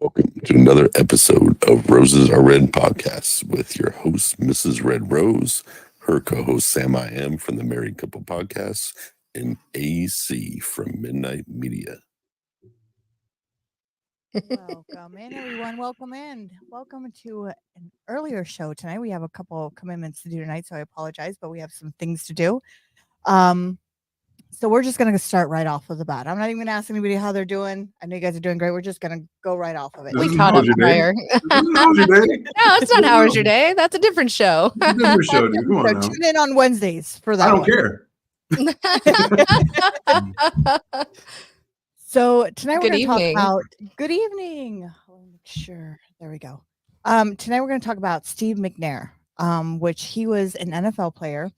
Welcome to another episode of Roses Are Red podcast with your host, Mrs. Red Rose, her co-host, Sam I Am from the Married Couple Podcast, and AC from Midnight Media. Welcome in, everyone. Welcome in. Welcome to an earlier show tonight. We have a couple of commitments to do tonight, so I apologize, but we have some things to do. So we're just going to start right off with the bat. I'm not even going to ask anybody how they're doing. I know you guys are doing great. We're just going to go right off of it. We caught up prior. How's your day? No, it's not How's Your Day. That's a different show. It's a different show, dude. Come on now. Tune in on Wednesdays for that. I don't care. So tonight we're Good going to talk evening. about. Good evening. Let me make sure. There we go. Tonight we're going to talk about Steve McNair, which he was an NFL player.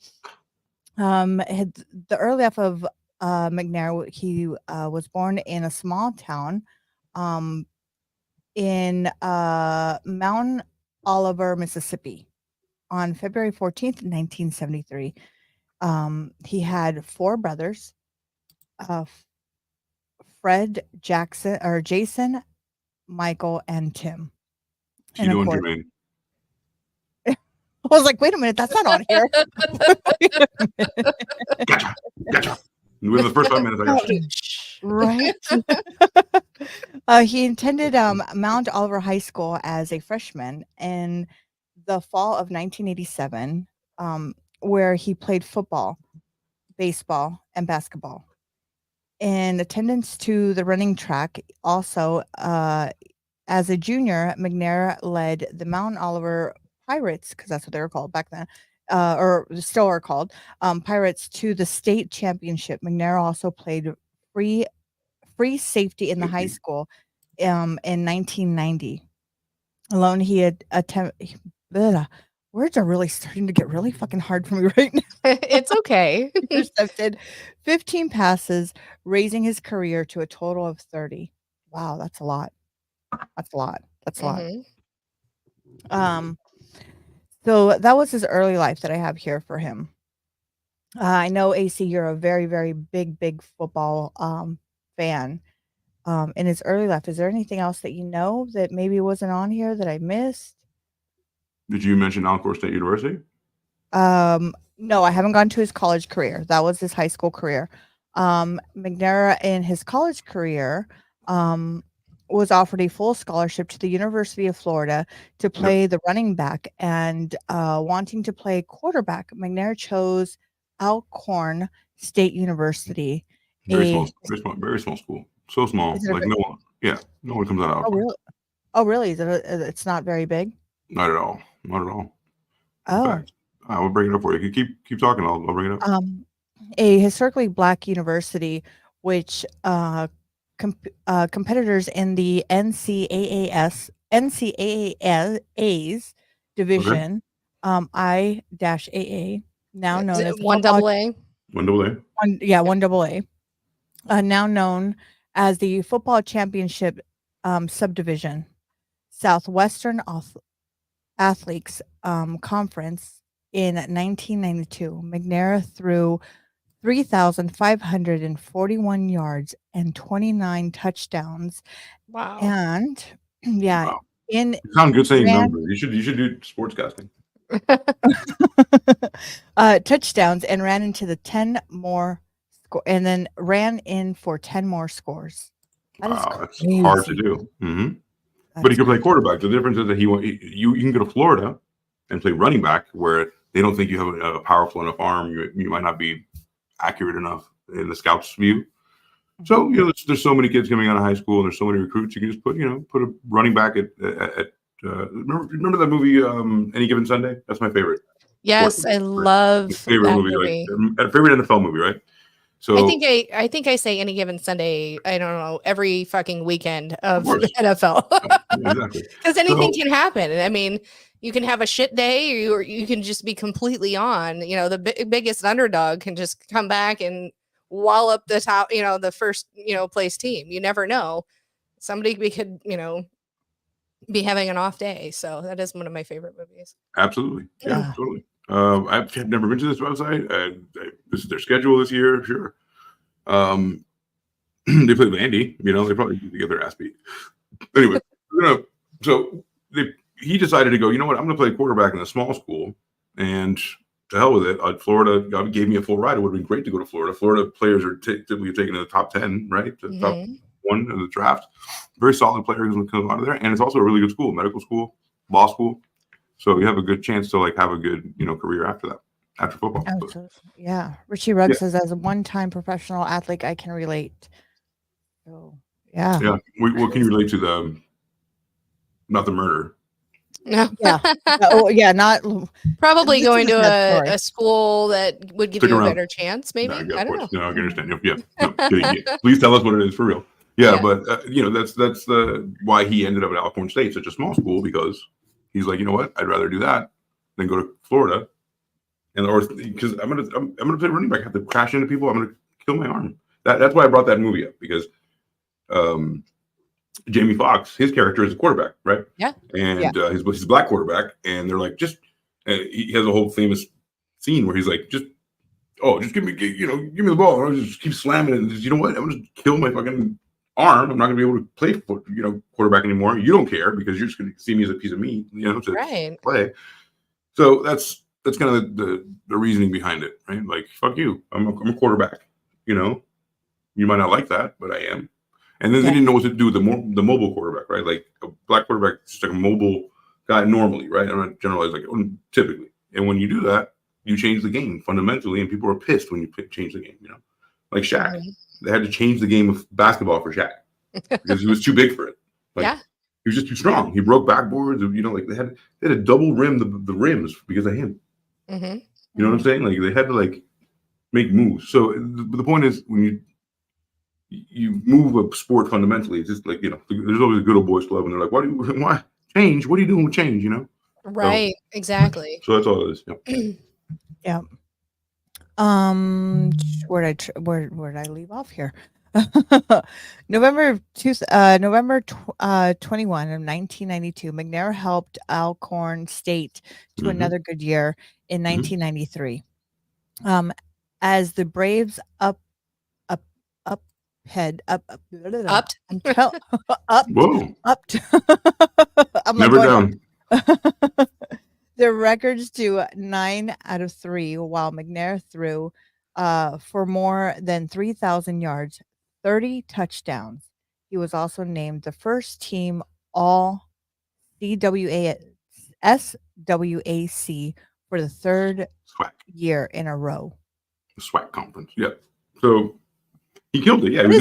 The early life of McNair, he was born in a small town in Mount Oliver, Mississippi, on February 14th, 1973. He had four brothers, Jason, Michael, and Tim. You doing, Jermaine? I was like, wait a minute, that's not on here. Gotcha. Within the first 5 minutes, I got Right. He attended Mount Oliver High School as a freshman in the fall of 1987, where he played football, baseball, and basketball. In attendance to the running track, also, as a junior, McNair led the Mount Oliver Pirates, because that's what they were called back then, or still are called, Pirates, to the state championship. McNair also played free safety in the high school in 1990. Alone, he had words are really starting to get really fucking hard for me right now. It's okay. Intercepted 15 passes, raising his career to a total of 30. Wow, that's a lot. That's a lot. So that was his early life that I have here for him. I know, AC, you're a very, very big football fan. In his early life, is there anything else that you know that maybe wasn't on here that I missed? Did you mention Alcorn State University? No, I haven't gone to his college career. That was his high school career. McNair, in his college career, was offered a full scholarship to the University of Florida to play the running back, and wanting to play quarterback, McNair chose Alcorn State University. Very small school. So small, like no one comes out of Alcorn. Oh, really? It's not very big? Not at all. Oh, I will bring it up for you. Keep talking. I'll bring it up. A historically black university, which competitors in the NCAA's division, IAA, now known as 1AA. 1AA. 1AA, now known as the Football Championship subdivision, Southwestern Athletes Conference. In 1992, McNair threw 3,541 yards and 29 touchdowns. Wow. And Wow. You sound good saying numbers. You should do sportscasting. Touchdowns, and ran into the 10 more and then ran in for 10 more scores. That's hard to do. Mm-hmm. But he could play quarterback. The difference is that you can go to Florida and play running back, where they don't think you have a powerful enough arm. You might not be accurate enough in the scouts' view. So there's so many kids coming out of high school, and there's so many recruits. You can just put a running back at remember that movie Any Given Sunday? That's my favorite. Yes, I love favorite that movie. Like favorite NFL movie, right? So I think I say Any Given Sunday, I don't know, every fucking weekend of the NFL. Exactly. Because anything can happen. I mean, you can have a shit day, or you can just be completely on. The biggest underdog can just come back and wallop the top, the first, place team. You never know. Somebody could, be having an off day. So that is one of my favorite movies. Absolutely. Yeah. Totally. I've never been to this website. This is their schedule this year. Sure. They play with Andy. They probably get their ass beat. Anyway, he decided to go, you know what, I'm going to play quarterback in a small school, and to hell with it. Florida gave me a full ride. It would have been great to go to Florida. Florida players are typically taken in the top 10, right? The top one in the draft. Very solid players who come out of there. And it's also a really good school, medical school, law school. So you have a good chance to have a good, career after that, after football. Absolutely. Yeah. Richie Rugg says, as a one-time professional athlete, I can relate. So, yeah. Yeah. What can you relate to not the murder? No. Yeah. Oh, yeah. Not probably this going is a to sad story. a school that would give Stick you a around. better chance. Maybe No, yeah, I of don't course. know. No, I can understand. Yeah. No, kidding. Please tell us what it is for real. Yeah, but that's the why he ended up at Alcorn State, such a small school, because he's like, you know what, I'd rather do that than go to Florida, because I'm gonna play running back, have to crash into people, I'm gonna kill my arm. That's why I brought that movie up, because Jamie Foxx, his character is a quarterback, right? Yeah. And he's a black quarterback, and they're like, he has a whole famous scene where he's like, just give me the ball. I'll just keep slamming it. And just, you know what? I'm gonna kill my fucking arm. I'm not gonna be able to play quarterback anymore. You don't care because you're just gonna see me as a piece of meat, to play. So that's kind of the reasoning behind it, right? Like, fuck you. I'm a quarterback. You might not like that, but I am. And then they didn't know what to do with the mobile quarterback, right? Like a black quarterback is just like a mobile guy normally, right? I'm not generalizing, typically. And when you do that, you change the game fundamentally, and people are pissed when you change the game. Like Shaq, they had to change the game of basketball for Shaq because he was too big for it. He was just too strong. He broke backboards. They had to double rim the rims because of him. You know what I'm saying? Like they had to make moves. So the point is, when you move a sport fundamentally, it's just there's always a good old boys club, and they're like, why change? What are you doing with change? Right. Exactly. So that's all it is. Yeah. Where did I leave off here? November 21 of 1992, McNair helped Alcorn State to another good year in 1993. As the Braves upped. I'm never down. Their records to 9 out of 3, while McNair threw for more than 3,000 yards, 30 touchdowns. He was also named the first team All SWAC for the third year in a row. The SWAC conference, yeah. So he killed it. Yeah, what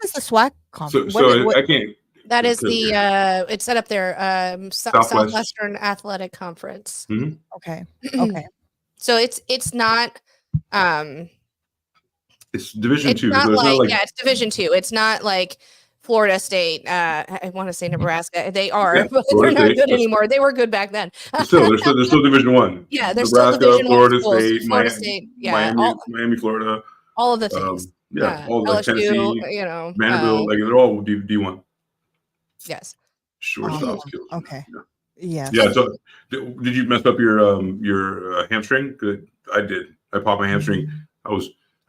is the SWAC conference? I can't. That is it's set up there. Southwestern Athletic Conference. Okay. So it's not. It's Division 2. It's Division 2. It's not like Florida State. I want to say Nebraska. They are, but they're not good anymore. They were good back then. They're still Division 1. Yeah, they're Nebraska, still Division Florida 1 State, Florida State. Yeah, Miami, Florida. All of the things. All LSU, Tennessee, Vanderbilt. They're all D1. Yes. Shortstop skills. Okay. Yeah. So, did you mess up your hamstring? I did. I popped my hamstring. I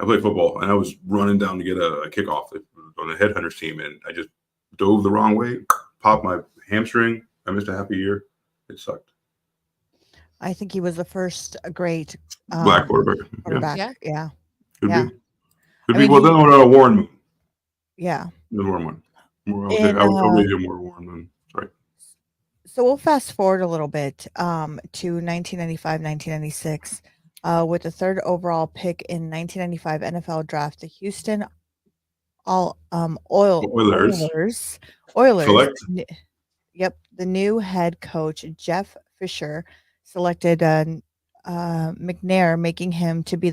played football, and I was running down to get a kickoff on the Headhunters team, and I just dove the wrong way, popped my hamstring. I missed a half a year. It sucked. I think he was the first great black quarterback. Yeah. Could be. Then Warren Moon. Yeah. The Warren Moon. I'll raise you more Warren Moon. Sorry. So we'll fast forward a little bit to 1995, 1996. With the third overall pick in 1995 NFL draft, the Houston Oilers. Select. Yep, the new head coach Jeff Fisher selected McNair, making him to be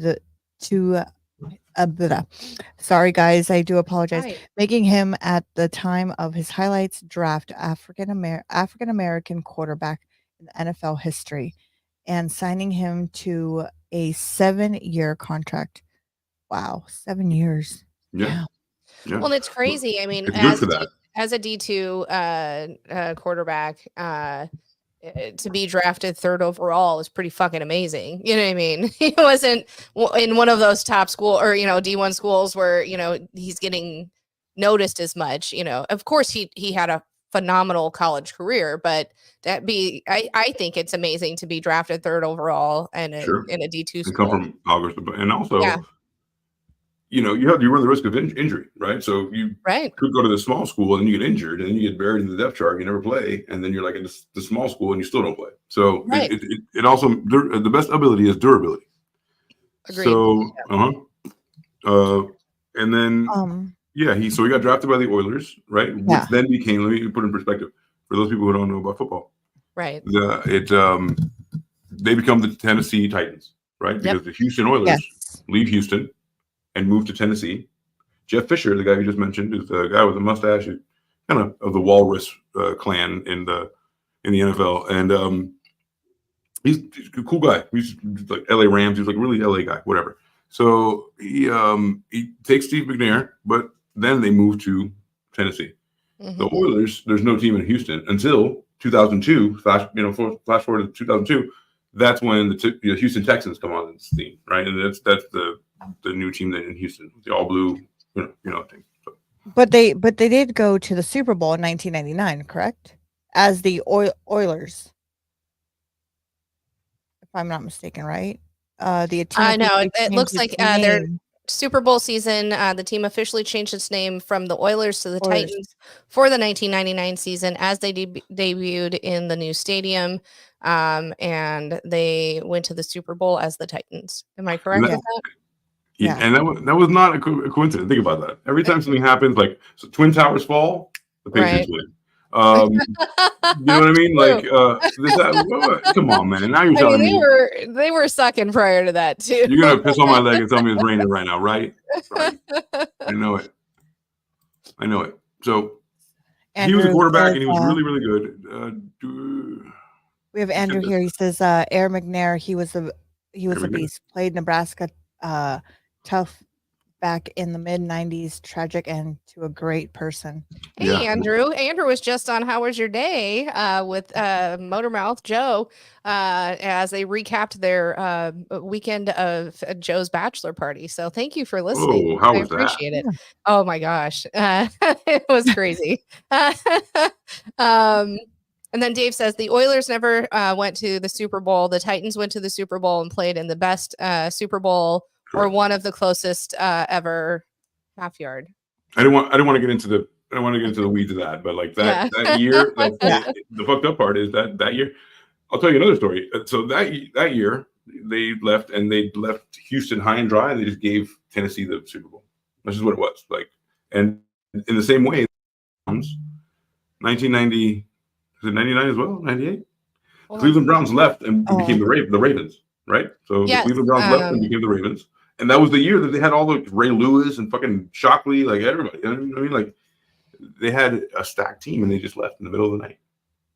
sorry guys, I do apologize. Right. Making him at the time of his highlights draft African American quarterback in the NFL history, and signing him to a 7-year contract. Wow, 7 years. Yeah. Well, it's crazy. I mean, as a D2 quarterback, to be drafted third overall is pretty fucking amazing. You know what I mean? He wasn't in one of those top school or D1 schools where he's getting noticed as much. Of course he had a phenomenal college career, but I think it's amazing to be drafted 3rd overall and Sure. in a D2 And come school. from August, and also, Yeah. you run the risk of injury, right? So you could go to the small school and you get injured, and then you get buried in the depth chart. You never play, and then you're like in the small school and you still don't play. So it also the best ability is durability. Agreed. So and then he got drafted by the Oilers, right? Which then became, let me put in perspective for those people who don't know about football. Right. They become the Tennessee Titans, right? Because the Houston Oilers leave Houston and move to Tennessee. Jeff Fisher, the guy you just mentioned, is the guy with the mustache, kind of the Walrus clan in the NFL, and he's a cool guy. He's like LA Rams. He's like a really LA guy, whatever. So he takes Steve McNair, but then they move to Tennessee. The Oilers, there's no team in Houston until 2002. Flash forward to 2002. That's when the Houston Texans come on the scene, right? And that's the new team that in Houston, the all blue, thing. So. But they did go to the Super Bowl in 1999, correct? As the Oilers, if I'm not mistaken, right? I know it looks like their Super Bowl season. The team officially changed its name from the Oilers to the Titans for the 1999 season as they debuted in the new stadium. And they went to the Super Bowl as the Titans. Am I correct with that? Yeah, and that was not a coincidence. Think about that. Every time something happens, like Twin Towers fall, the Patriots win. You know what I mean? Like, come on, man. Now you're telling me they were sucking prior to that too. You're gonna piss on my leg and tell me it's raining right now, right? I know it. So Andrew, he was a quarterback, and he was really, really good. We have Andrew here. He says, "Air McNair. He was a beast. Played Nebraska, tough back in the mid '90s. Tragic end to a great person." Hey, Andrew. Andrew was just on How Was Your Day with Motormouth Joe as they recapped their weekend of Joe's bachelor party. So thank you for listening. Oh, how was appreciate that? it. Oh my gosh, it was crazy. And then Dave says the Oilers never went to the Super Bowl. The Titans went to the Super Bowl and played in the best Super Bowl or one of the closest ever half yard. I don't want to get into the weeds of that, but like that year, the fucked up part is that year. I'll tell you another story. So that year they left Houston high and dry. And they just gave Tennessee the Super Bowl. That's just what it was like. And in the same way, 1990. Was it 99 as well? 98? Cleveland Browns left and became the Ravens, right? So the Cleveland Browns left and became the Ravens. And that was the year that they had all the Ray Lewis and fucking Shockley, like everybody. You know what I mean? Like they had a stacked team and they just left in the middle of the night.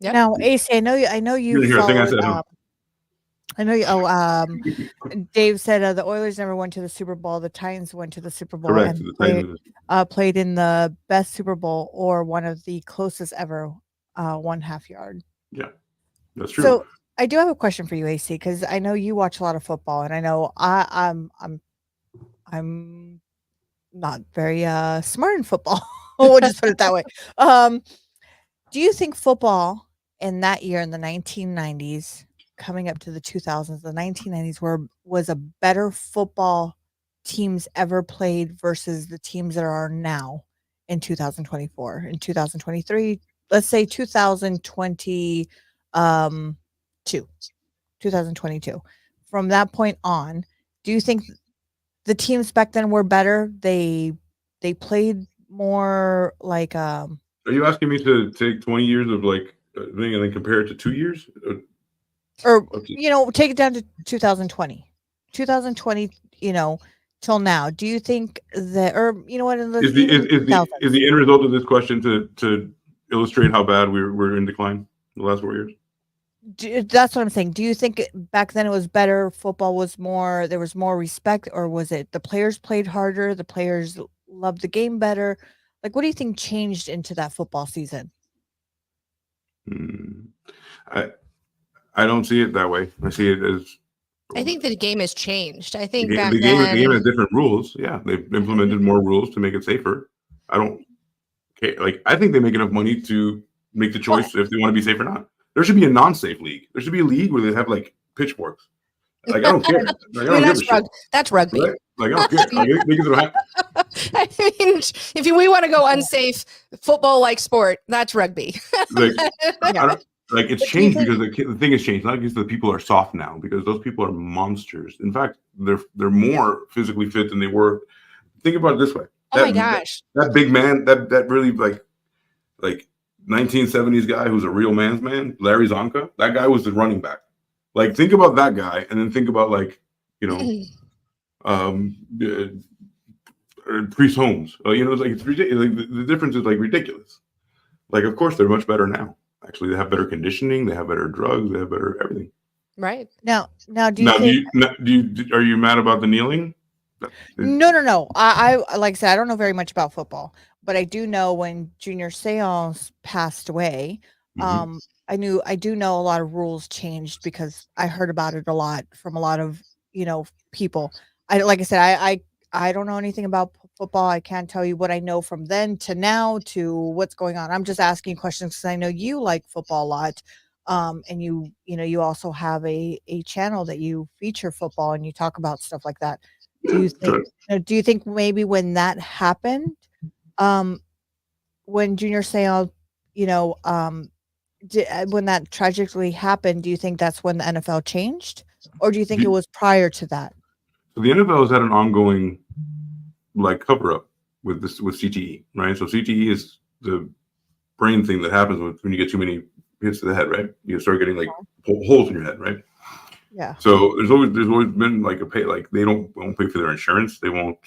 Yep. Now, AC, I know you followed, I know you. Dave said the Oilers never went to the Super Bowl. The Titans went to the Super Bowl and played in the best Super Bowl or one of the closest ever. 1/2 yard. Yeah, that's true. So I do have a question for you, AC, because I know you watch a lot of football, and I know I'm not very smart in football. We'll just put it that way. Do you think football in that year, in the 1990s, coming up to the 2000s, the 1990s, was a better football teams ever played versus the teams that are now in 2024, in 2023? Let's say 2022. From that point on, do you think the teams back then were better? They played more like. Are you asking me to take 20 years of like thing and then compare it to 2 years? Or take it down to 2020. 2020, till now. Do you think that, or what? Is the end result of this question to illustrate how bad we're in decline the last 4 years? That's what I'm saying. Do you think back then it was better? Football was more, there was more respect, or was it the players played harder? The players loved the game better? Like, what do you think changed into that football season? I don't see it that way. I see it as. I think the game has changed. I think the game has different rules. Yeah, they've implemented more rules to make it safer. I don't. Like, I think they make enough money to make the choice if they want to be safe or not. There should be a non-safe league. There should be a league where they have like pitchforks. Like I don't care. Like, I don't give a shit. That's rugby. Right? Like I don't care. Like, they can throw I mean, if we want to go unsafe football-like sport, that's rugby. like, I don't, like it's changed because the thing has changed. Not because the people are soft now, because those people are monsters. In fact, they're more physically fit than they were. Think about it this way. Oh my gosh, that big man, that really like 1970s guy who's a real man's man, Larry Zonka. That guy was the running back. Like think about that guy, and then think about like Priest Holmes. It's like it's ridiculous. Like, the difference is like ridiculous. Like of course they're much better now. Actually, they have better conditioning, they have better drugs, they have better everything. Right. Now, do you are you mad about the kneeling? No. I like I said, I don't know very much about football, but I do know when Junior Seance passed away. Mm-hmm. I do know a lot of rules changed because I heard about it a lot from a lot of people. Like I said, I don't know anything about football. I can't tell you what I know from then to now to what's going on. I'm just asking questions because I know you like football a lot. And you also have a channel that you feature football and you talk about stuff like that. Do you think maybe when that happened, when Junior Seau, when that tragically happened, do you think that's when the NFL changed, or do you think it was prior to that? So the NFL has had an ongoing like cover up with CTE, right? So CTE is the brain thing that happens when you get too many hits to the head, right? You start getting like holes in your head, right? Yeah. So there's always been like a pay, like they won't pay for their insurance. They won't,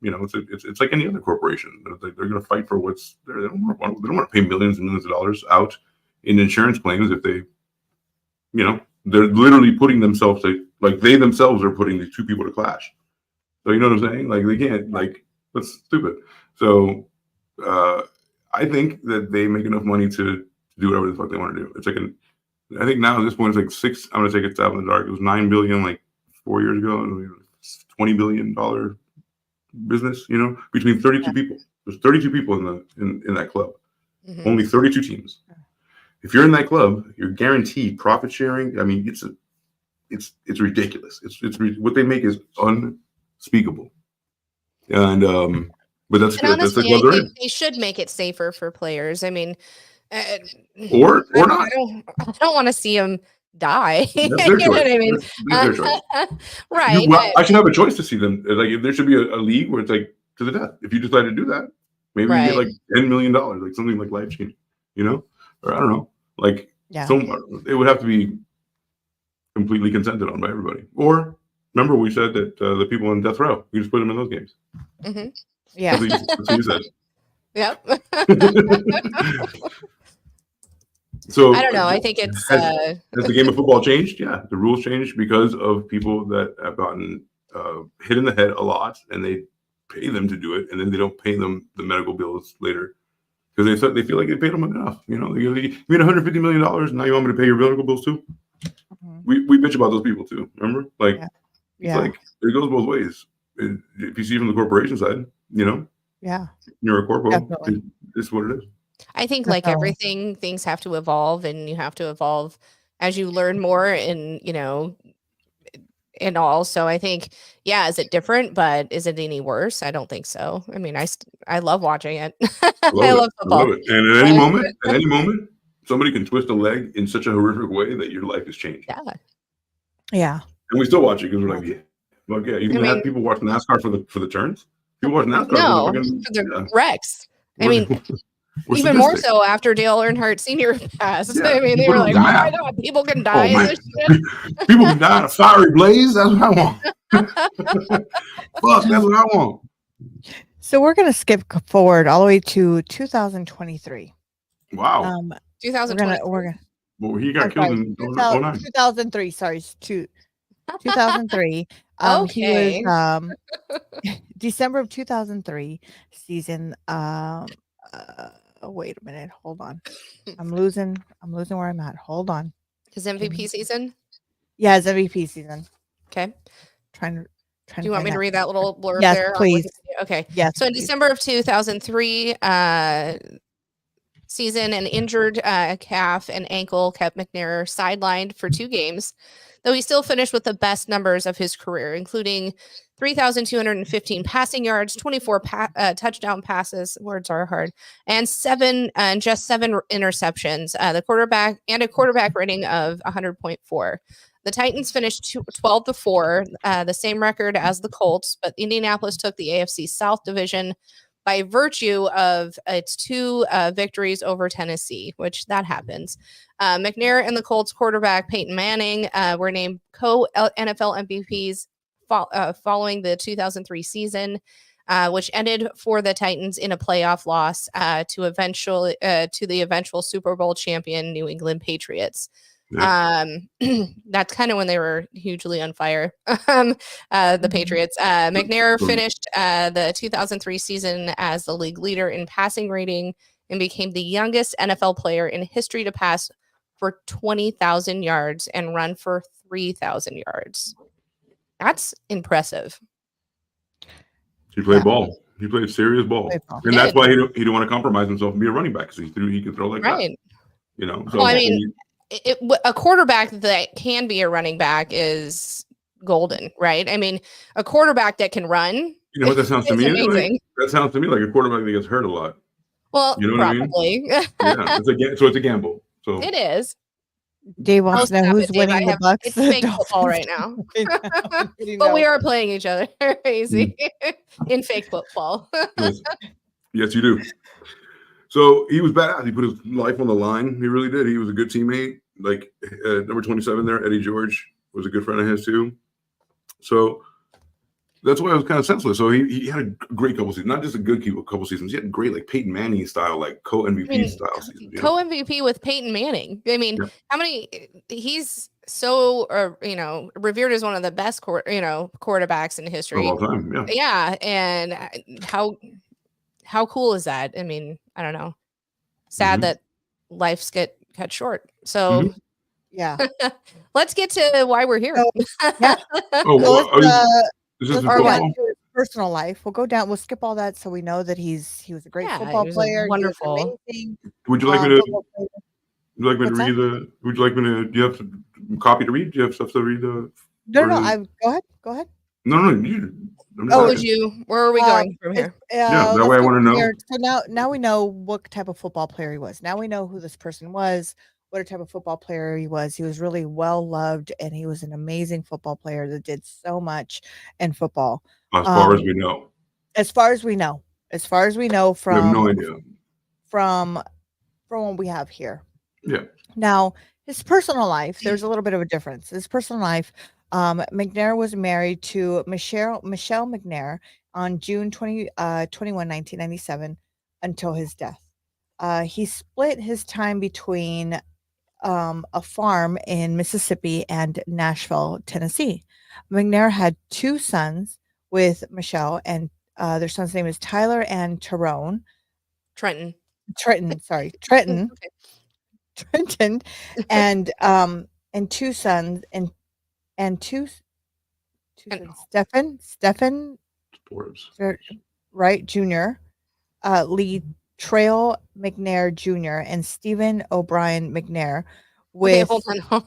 it's like any other corporation. They're going to fight for what's there. They don't want to pay millions and millions of dollars out in insurance claims if they, they're literally putting themselves like they themselves are putting these two people to clash. So you know what I'm saying? Like they can't, like that's stupid. So I think that they make enough money to do whatever the fuck they want to do. It's like I think now at this point it's like I'm gonna take a stab in the dark. It was $9 billion like 4 years ago, and $20 billion business. Between 32 people. There's 32 people in that club. Mm-hmm. Only 32 teams. If you're in that club, you're guaranteed profit sharing. I mean, it's ridiculous. It's what they make is unspeakable. And but that's good. Honestly, that's like they should make it safer for players. I mean, or not. I don't want to see them die. You know what I mean? That's their choice. Right. I should have a choice to see them. Like, there should be a league where it's like to the death. If you decide to do that, maybe you get like $10 million, like something like life changing, or I don't know. Like, it would have to be completely consented on by everybody. Or remember, we said that the people in death row, you just put them in those games. Mm-hmm. Yeah, that's what you said. Yep. So I don't know. I think it's has the game of football changed? Yeah, the rules changed because of people that have gotten hit in the head a lot, and they pay them to do it, and then they don't pay them the medical bills later because they feel like they paid them enough. You made $150 million, and now you want me to pay your medical bills too? Mm-hmm. We bitch about those people too. Remember, like, it's like it goes both ways. If you see from the corporation side, yeah, you're a corpo. It's what it is. I think like everything, things have to evolve, and you have to evolve as you learn more, and and all. So I think, is it different? But is it any worse? I don't think so. I mean, I love watching it. I love football. I love it. And at any moment, somebody can twist a leg in such a horrific way that your life is changed. Yeah. And we still watch it because we're like, You can have people watch NASCAR for the turns. People watch NASCAR for the wrecks. I mean, even more so after Dale Earnhardt Sr. passed. I mean, they were like, "Oh my God, people can die in this shit." People can die in a fiery blaze. That's what I want. Fuck, that's what I want. So we're gonna skip forward all the way to 2023. Wow. 2023. We're gonna. Well, he got killed in 2003. Sorry, 2003. Okay. He was December of 2003 season. Wait a minute. Hold on. I'm losing where I'm at. Hold on. His MVP season? Yeah, his MVP season. Okay. Trying Do you want me to read that little blurb yes, there? Please. Okay. Yes. So in December of 2003, season, an injured calf and ankle kept McNair sidelined for 2 games, though he still finished with the best numbers of his career, including 3,215 passing yards, 24 touchdown passes, words are hard, and just 7 interceptions. The quarterback and a quarterback rating of 100.4. The Titans finished 12-4, the same record as the Colts, but Indianapolis took the AFC South division by virtue of its 2 victories over Tennessee, which that happens. McNair and the Colts quarterback Peyton Manning were named co-NFL MVPs following the 2003 season, which ended for the Titans in a playoff loss to the eventual Super Bowl champion New England Patriots. Yeah. That's kind of when they were hugely on fire. The Patriots. McNair finished the 2003 season as the league leader in passing rating and became the youngest NFL player in history to pass for 20,000 yards and run for 3,000 yards. That's impressive. He played ball. He played serious ball. And that's why he didn't want to compromise himself and be a running back, because he could throw like that. You know, so, well, I mean, a quarterback that can be a running back is golden, right? I mean, a quarterback that can run. You know what that sounds to me like? That sounds to me like a quarterback that gets hurt a lot. Well, you know probably. What I mean? Yeah, so it's a gamble. So it is. Dave wants to know who's winning the Bucks. It's fake football right now. But we are playing each other crazy in fake football. Yes, you do. So he was badass. He put his life on the line. He really did. He was a good teammate. Like number 27 there, Eddie George, was a good friend of his too. So that's why I was kind of senseless. So he had a great couple seasons, not just a good couple seasons. He had great, like Peyton Manning style, like co-MVP style seasons. Co-MVP with Peyton Manning. I mean, how many? He's so revered as one of the best quarterbacks in history of all time. Yeah, and how cool is that? I mean, I don't know. Sad that life's get cut short. So yeah, let's get to why we're here. Let's go down to his personal life. We'll go down. We'll skip all that, so we know that he was a great football player. Wonderful. Would you like me to? Would you like me to read the? Would you like me to? Do you have a copy to read? Do you have stuff to read? No. Go ahead. No. Where are we going from here? That way I want to know. So now we know what type of football player he was. Now we know who this person was, what type of football player he was. He was really well loved, and he was an amazing football player that did so much in football. As far as we know. As far as we know from. We have no idea. From what we have here. Yeah. Now his personal life, there's a little bit of a difference. His personal life. McNair was married to Michelle McNair on June 21, 1997, until his death. He split his time between a farm in Mississippi and Nashville, Tennessee. McNair had 2 sons with Michelle, and their son's name is Tyler and Trenton. Okay. Trenton, and 2 sons and two sons, Stephen, right, Jr., Lee Trail McNair Jr. and Stephen O'Brien McNair. Hold on.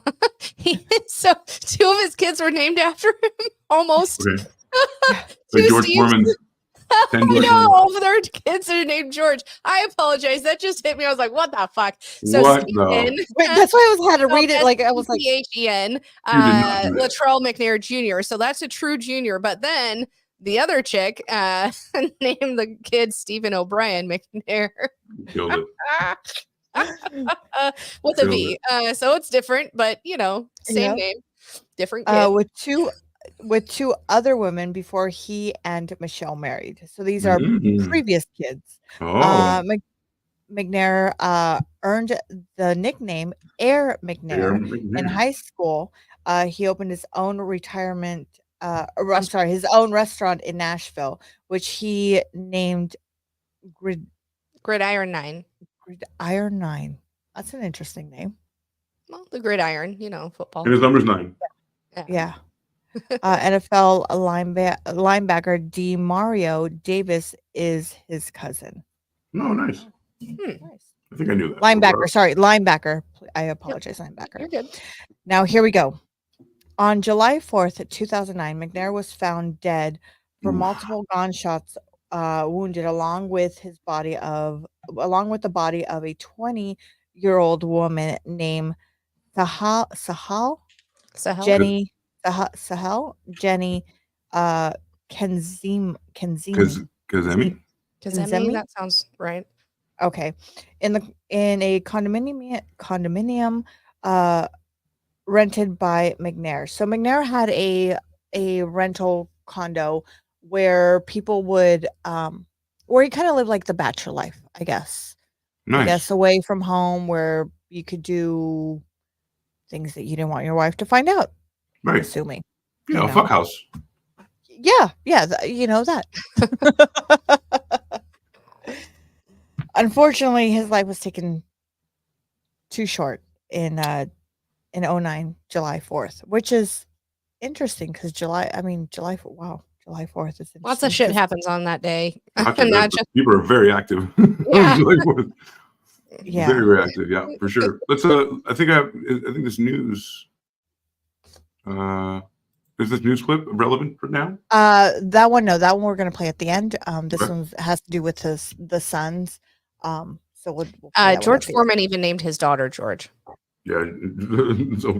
So 2 of his kids were named after him, almost. Okay. Like George Foreman. No, their kids are named George. I apologize. That just hit me. I was like, "What the fuck?" So what? Stephen, that's why I had to read it. Like I was like, T-H-E-N, Latrell McNair Jr. So that's a true junior. But then the other chick named the kid Stephen O'Brien McNair. Killed it. With a V. So it's different, but same name, different kid. With 2 other women before he and Michelle married. So these are previous kids. McNair earned the nickname Air McNair in high school. He opened his own his own restaurant in Nashville, which he named Gridiron 9. Gridiron 9. That's an interesting name. Well, the gridiron, football. And his number's 9. Yeah. NFL linebacker DeMario Davis is his cousin. Oh, nice. Nice. I think I knew that. Linebacker. Sorry, linebacker. I apologize, linebacker. You're good. Now here we go. On July 4th, 2009, McNair was found dead from Oof. multiple gunshots, wounded, along with the body of a 20-year-old woman named Sahel So Jenny Kenzemi. Kazemi? Kazemi, that sounds right. Okay, in a condominium rented by McNair. So McNair had a rental condo where people would where he kind of lived like the bachelor life, I guess. I Nice. guess away from home where you could do things that you didn't want your wife to find out. Right. Assuming. Yeah, you a know. fuck house. Yeah, you know that. Unfortunately, his life was taken too short in 09, July 4th, which is interesting because July 4th, wow, July 4th is Lots of interesting shit 'cause- happens on that day. Gotcha. Not just People are very active. Yeah. Yeah. Very, very active. Yeah, for sure. Let's. I think this news. Is this news clip relevant for now? That one we're gonna play at the end. This Okay. one has to do with the Suns. So we'll play that one George at the end. Foreman even named his daughter George. Yeah. So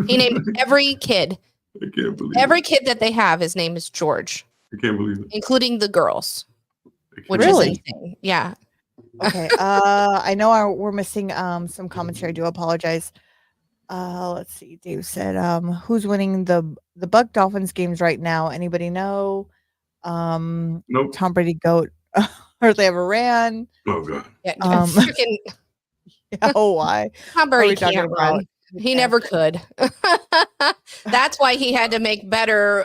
He named every kid. I can't believe Every it. kid that they have, his name is George, I can't believe it. including the girls, which Really? is insane. Yeah. Okay. I know we're missing some commentary. I do apologize. Let's see. Dave said, who's winning the Buck Dolphins games right now? Anybody know? Nope. Tom Brady GOAT. Or they ever ran. Oh god. Yeah. Freaking oh, why? Tom Are we Brady talking can't about? run. He Okay. never could. That's why he had to make better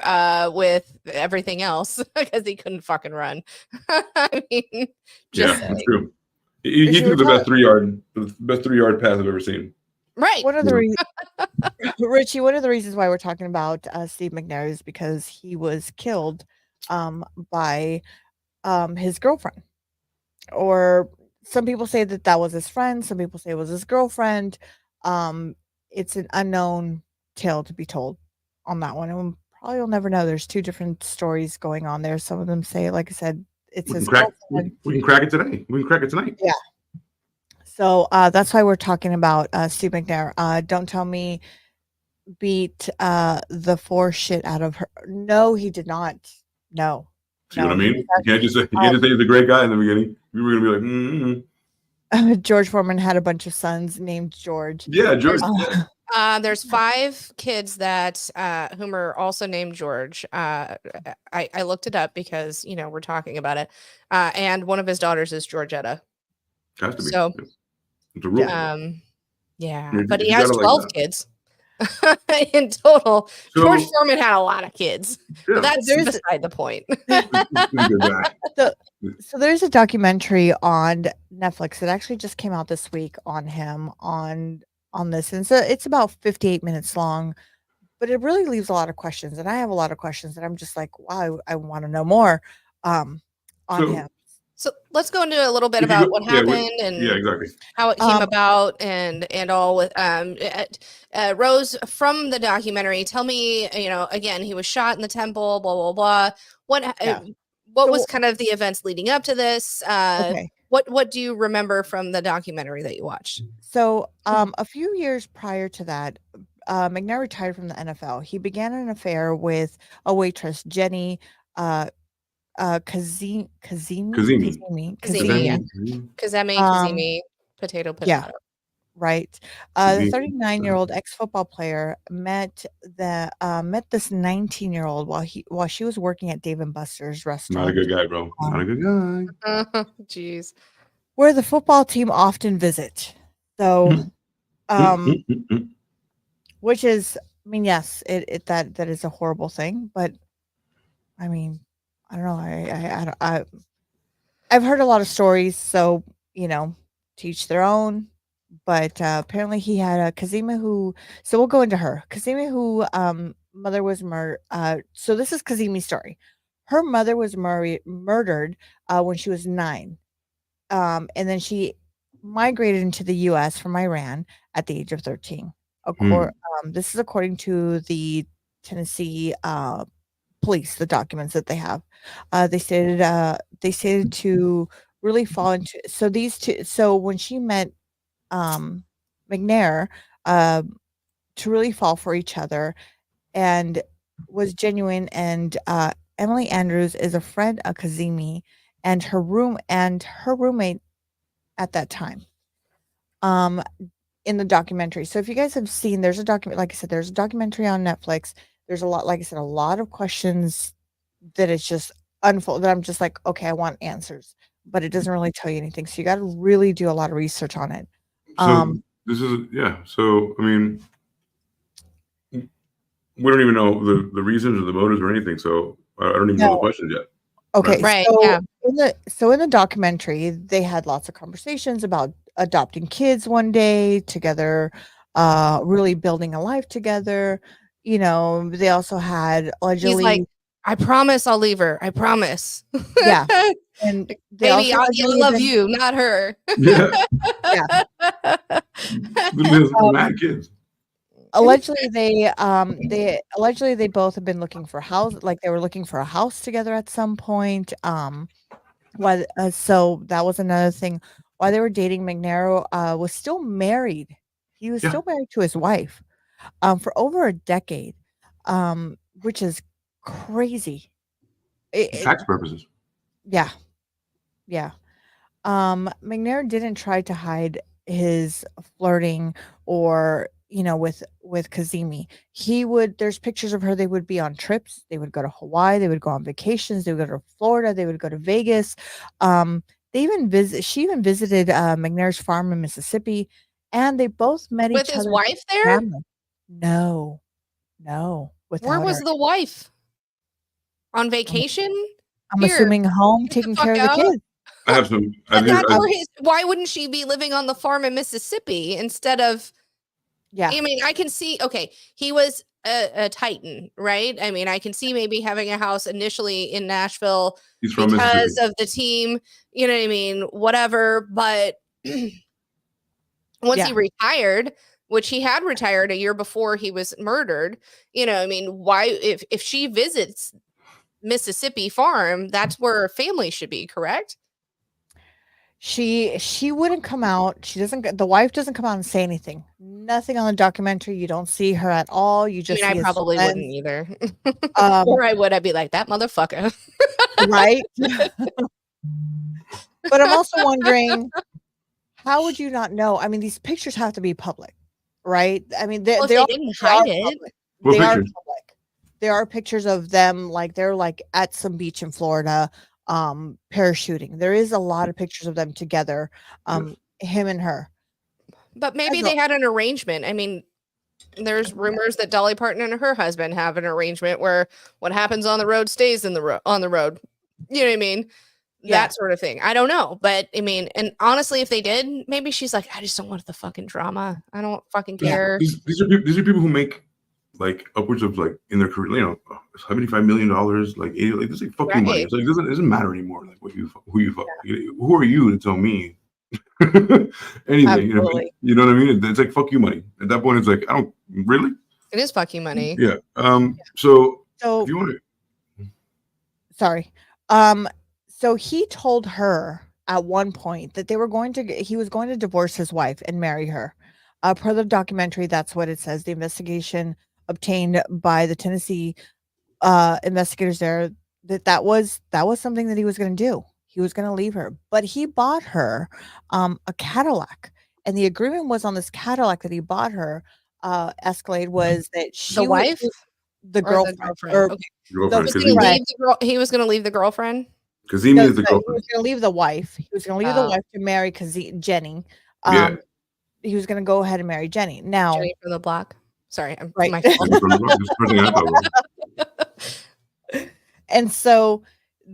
with everything else because he couldn't fucking run. I mean, just Yeah, that's true. He Richie, threw we're the best 3-yard pass I've ever seen. right. One of the Richie, one of the reasons why we're talking about Steve McNair is because he was killed by his girlfriend. Or some people say that was his friend, some people say it was his girlfriend. It's an unknown tale to be told on that one, and probably we'll never know. There's two different stories going on there. Some of them say, like I said, it's his girlfriend. We can crack it today. We can crack it tonight. Yeah. So that's why we're talking about Steve McNair. Don't tell me beat the 4 shit out of her. No, he did not. No. See what I mean? You can't just say he's a great guy in the beginning. We were gonna be like, George Foreman had a bunch of sons named George. Yeah, George. There's 5 kids that whom are also named George. I looked it up because we're talking about it, and one of his daughters is Georgetta. Has to be. So, it's a rule. Yeah, You but he gotta has like 12 that. kids in total. So- George Foreman had a lot of kids. Yeah. But that's There's- beside the point. He's a good guy. So there's a documentary on Netflix that actually just came out this week on him on this, and so it's about 58 minutes long, but it really leaves a lot of questions, and I have a lot of questions that I'm just like, wow, I want to know more on him. So let's go into a little bit If you about go- what yeah, happened and Yeah, exactly. how it came about and all with Rose from the documentary. Tell me, again, he was shot in the temple, blah blah blah. What So- was kind of the events leading up to this? Okay. What do you remember from the documentary that you watched? So a few years prior to that, McNair retired from the NFL. He began an affair with a waitress, Jenny Kazemi. Kazemi, Kazemi, potato. Yeah. Right. The Kazemi. 39-year-old ex-football player met this 19-year-old while she was working at Dave & Buster's restaurant. Not a good guy, bro. Not a good guy. Jeez. Where the football team often visit. So, which is, I mean, yes, that is a horrible thing, but I mean, I don't know. I've heard a lot of stories, so teach their own. But apparently, he had a Kazima who. So we'll go into her. Kazima who mother was murdered. So this is Kazimi's story. Her mother was murdered when she was 9, and then she migrated into the U.S. from Iran at the age of 13. This is according to the Tennessee police, the documents that they have. They stated to really fall into so these two. So when she met McNair, uh, to really fall for each other and was genuine. And Emily Andrews is a friend of Kazemi and her roommate at that time. In the documentary. So if you guys have seen, there's a document, like I said, there's a documentary on Netflix. There's a lot, like I said, a lot of questions that it's just unfold that I'm just like, okay, I want answers, but it doesn't really tell you anything. So you got to really do a lot of research on it. So this is So I mean, we don't even know the reasons or the motives or anything. So I don't even know the questions yet. Okay, Right. so Yeah. in the documentary, they had lots of conversations about adopting kids one day together, really building a life together. You know, they also had He's allegedly, like, I promise I'll leave her. I promise. yeah, and they Baby, also I allegedly love been, you, not her. Yeah, yeah, there's mad kids. allegedly they both have been looking for house, like they were looking for a house together at some point. So that was another thing. While they were dating, McNair was still married. He was Yeah. still married to his wife for over a decade, which is crazy. Tax purposes. Yeah, yeah. McNair didn't try to hide his flirting or with Kazemi. There's pictures of her. They would be on trips. They would go to Hawaii. They would go on vacations. They would go to Florida. They would go to Vegas. She even visited McNair's farm in Mississippi, and they both met With each his other. wife there? Family. No, without Where was her. the wife? On vacation? I'm Here, assuming home, get the taking fuck care of the out. kids. I have some. But that's where why wouldn't she be living on the farm in Mississippi instead of? Yeah, I mean, I can see. Okay, he was a Titan, right? I mean, I can see maybe having a house initially in Nashville He's from because Mississippi. of the team. You know what I mean? Whatever. But once he retired, which he had retired a year before he was murdered, you know, I mean, why if she visits Mississippi farm, that's where her family should be, correct? She wouldn't come out. The wife doesn't come out and say anything. Nothing on the documentary. You don't see her at all. You I just mean, see I his probably friends. wouldn't either. Um, Or I would. I'd be like, that motherfucker. right? But I'm also wondering, how would you not know? I mean, these pictures have to be public, right? I mean, Well, if they didn't hide it. public. What They are pictures? public. There are pictures of them, like they're like at some beach in Florida, parachuting. There is a lot of pictures of them together, him and her. But maybe they had an arrangement. I mean, there's rumors that Dolly Parton and her husband have an arrangement where what happens on the road stays on the road. You know what I mean? Yeah. That sort of thing. I don't know. But I mean, and honestly, if they did, maybe she's like, I just don't want the fucking drama. I don't fucking care. These are people who make like upwards of like in their career, you know, $75 million, like 80, like this is like fucking money. It's like it doesn't matter anymore. Like who you fuck. Who are you to tell me anything? You know what I mean? It's like fuck you money. At that point, it's like I don't really. It is fucking money. Yeah. So if you want to. Sorry. So he told her at one point that he was going to divorce his wife and marry her. Per the documentary, that's what it says. The investigation obtained by the Tennessee investigators there that was something that he was going to do. He was going to leave her, but he bought her a Cadillac, and the agreement was on this Cadillac that he bought her. Escalade was that The wife, the girlfriend, okay. He was going to leave the girlfriend. Kazemi is the girlfriend. He was going to leave the wife. He was going to leave the wife to marry Jenny. He was going to go ahead and marry Jenny. Now, Jenny from the block. Sorry, I'm right. my And so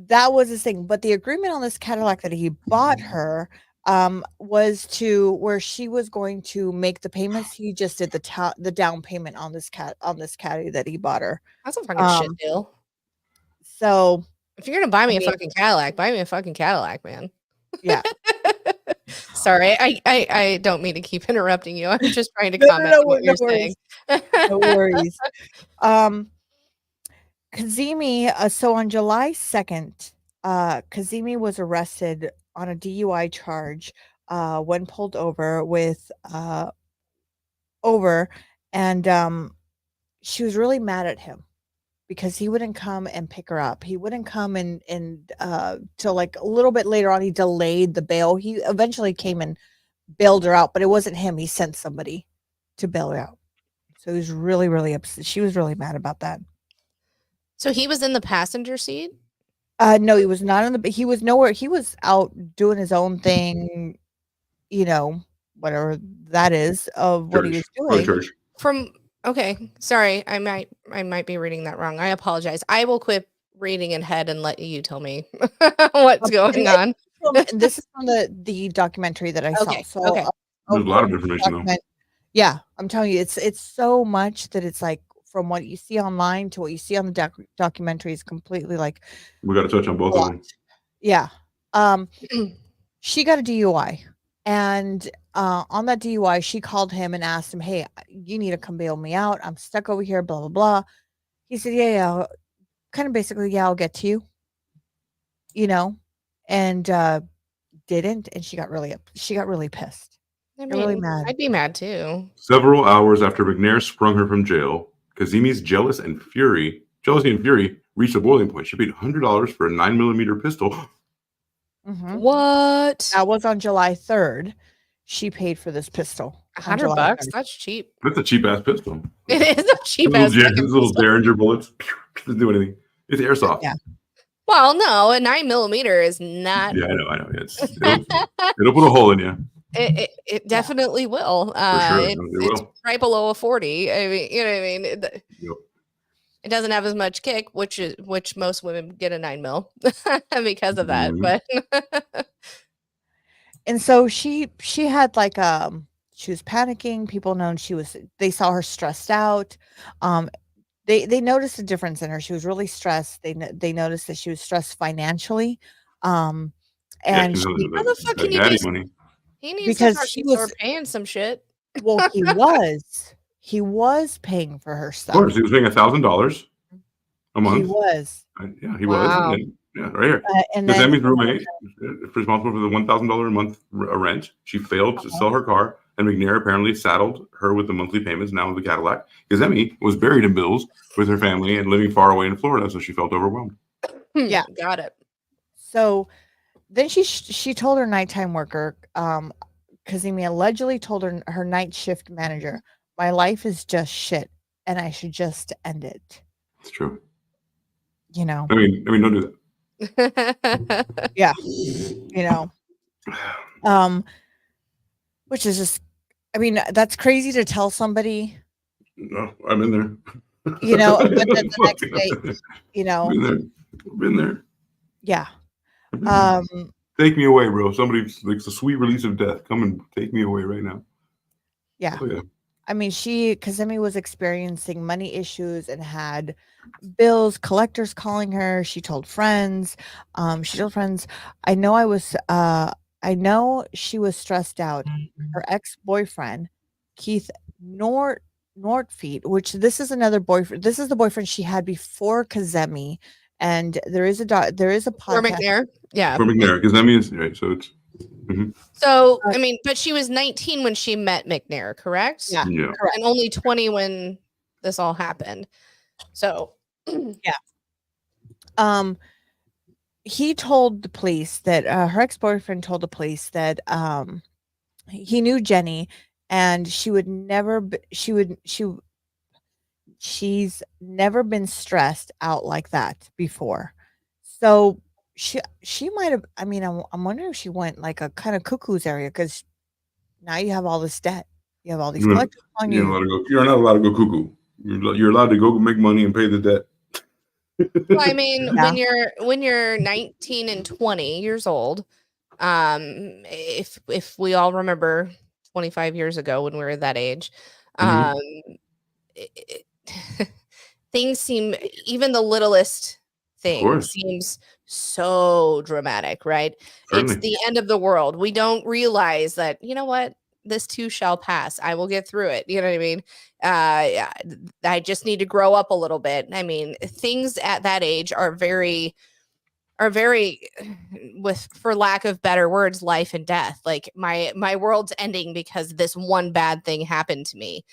that was his thing. But the agreement on this Cadillac that he bought her was to where she was going to make the payments. He just did the down payment on this caddy that he bought her. That's a fucking shit deal. So if you're gonna buy me a fucking Cadillac, buy me a fucking Cadillac, man. Yeah. Sorry, I don't mean to keep interrupting you. I'm just trying to No, comment on what no you're saying. no worries. Kazemi, so on July 2nd, Kazemi was arrested on a DUI charge when pulled over with over and she was really mad at him because he wouldn't come and pick her up. He wouldn't come and till like a little bit later on he delayed the bail. He eventually came and bailed her out, but it wasn't him. He sent somebody to bail her out. So he was really, really upset. She was really mad about that. So he was in the passenger seat? No, he was not in the he was nowhere. He was out doing his own thing, you know, whatever that is of what he was Probably doing. church. Okay, sorry. I might be reading that wrong. I apologize. I will quit reading ahead and let you tell me what's going on. And this is from the documentary that I saw. Okay, So okay. There's a lot of information though. Yeah, I'm telling you, it's so much that it's like from what you see online to what you see on the documentary is completely like We got to touch on both of them. yeah. She got a DUI, and on that DUI, she called him and asked him, "Hey, you need to come bail me out. I'm stuck over here." Blah blah blah. He said, "Yeah, kind of basically, yeah, I'll get to you." You know, and didn't, and she got really pissed. I Got really mean, mad. I'd be mad too. Several hours after McNair sprung her from jail, Kazemi's jealousy and fury reached a boiling point. She paid $100 for a 9mm pistol. Mhm. What? That was on July 3rd. She paid for this pistol. on July $100? 3rd. That's cheap. That's a cheap ass pistol. It is a cheap Those ass little, fucking those little pistol. Derringer bullets doesn't do anything. It's airsoft. Yeah. Well, no, a 9mm is not. Yeah, I know. It'll put a hole in you. It definitely will. For sure. It's will. right below a 40. I mean, you know what I mean? Yep. It doesn't have as much kick, which most women get a 9mm because of that. Mhm. But And so she had like she was panicking. People known they saw her stressed out. They noticed a difference in her. She was really stressed. They noticed that she was stressed financially. And she's she, how the fuck can you daddy do? money. He needs because to she start was paying some shit. well, he was paying for her Of stuff. course, he was paying $1,000 a month. He was. Yeah, he Wow. was. Yeah, right here. And Miss then Emmy's roommate is responsible for the $1,000 a month rent. She failed to sell her car, and McNair apparently saddled her with the monthly payments, now with the Cadillac, because Emmy was buried in bills with her family and living far away in Florida, so she felt overwhelmed. Yeah. Got it. So then she told her nighttime worker, Kazemi allegedly told her night shift manager, "My life is just shit, and I should just end it." It's true. You know. I mean, don't do that. Yeah. You know. Which is just, I mean, that's crazy to tell somebody. No, I'm in there. You know, but then the next day, you know. Been there. Yeah. Take me away, bro. Somebody like the sweet release of death. Come and take me away right now. Yeah. Oh, yeah. I mean, Kazemi was experiencing money issues and had bills, collectors calling her. She told friends, I know she was stressed out. Her ex-boyfriend, Keith Nordfeet, which this is another boyfriend. This is the boyfriend she had before Kazemi. And there is a podcast. For McNair. Yeah. For McNair, because Emmy is right. So it's. So, I mean, but she was 19 when she met McNair, correct? Yeah. Correct. And only 20 when this all happened. So, yeah. He told the police that her ex-boyfriend told the police that he knew Jenny and she's never been stressed out like that before. So she might have, I mean, I'm wondering if she went like a kind of cuckoo's area because now you have all this debt. You have all these collectors on you. You're not allowed to go cuckoo. You're allowed to go make money and pay the debt. Well, I mean, when you're 19 and 20 years old, if we all remember 25 years ago when we were that age, things seem, even the littlest thing seems so dramatic, right? It's Certainly. the end of the world. We don't realize that, you know what? This too shall pass. I will get through it. You know what I mean? Yeah, I just need to grow up a little bit. I mean, things at that age are very with, for lack of better words, life and death. Like my world's ending because this one bad thing happened to me.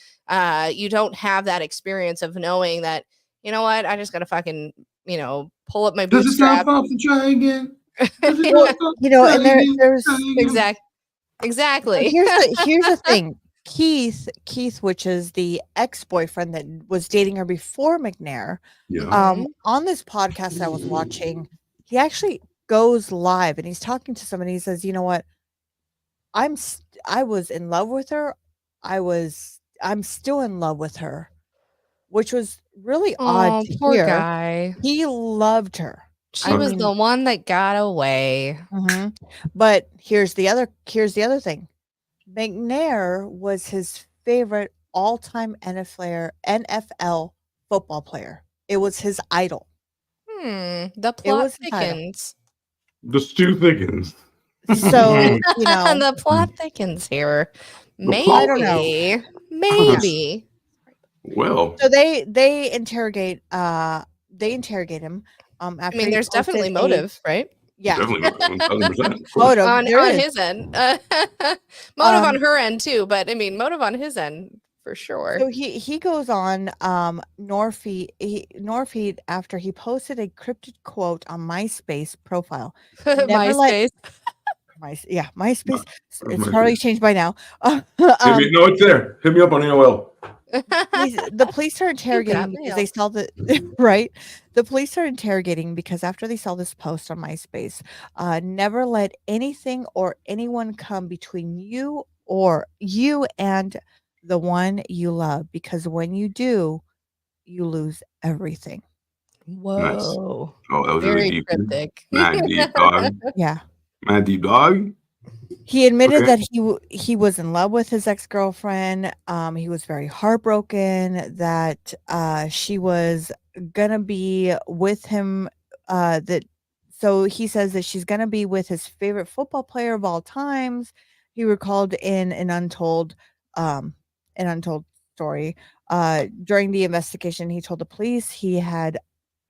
You don't have that experience of knowing that, you know what, I just gotta fucking, pull up my Does it sound bootstrap. fun to try again? Does it Well, sound fun you know, to and try again? there's Try again? Exactly. here's the thing. Keith, which is the ex-boyfriend that was dating her before McNair, Yeah. Mhm. on this podcast I was watching, he actually goes live and he's talking to somebody. He says, "You know what? I was in love with her. I'm still in love with her," which was really odd Oh, to poor hear. guy. He loved her. She I was mean, the one that got away. but here's the other thing. McNair was his favorite all-time NFL football player. It was his idol. The It plot was his idol. thickens. The stew thickens. So, The plot thickens here. plot I don't know. Maybe. Well, So they interrogate him I after mean, he there's posted definitely motive, right? yeah, definitely 1,000%. Of course. motive. On There is. his end. Motive on Um, her end too, but I mean motive on his end for sure. So he goes on Norfeed after he posted a cryptic quote on MySpace profile. Never let MySpace. MySpace. It's MySpace. probably changed by now. No, it's there. Hit me up on AOL. The police are interrogating got because mail. they saw the right. The police are interrogating because after they saw this post on MySpace, never let anything or anyone come between you and the one you love, because when you do, you lose everything. Whoa. Oh, that was Very really deep. cryptic. Mad deep, dog. Yeah. Mad deep, dog. He admitted Okay. that he was in love with his ex-girlfriend. He was very heartbroken that she was gonna be with him. So he says that she's gonna be with his favorite football player of all times. He recalled in an untold story. During the investigation, he told the police he had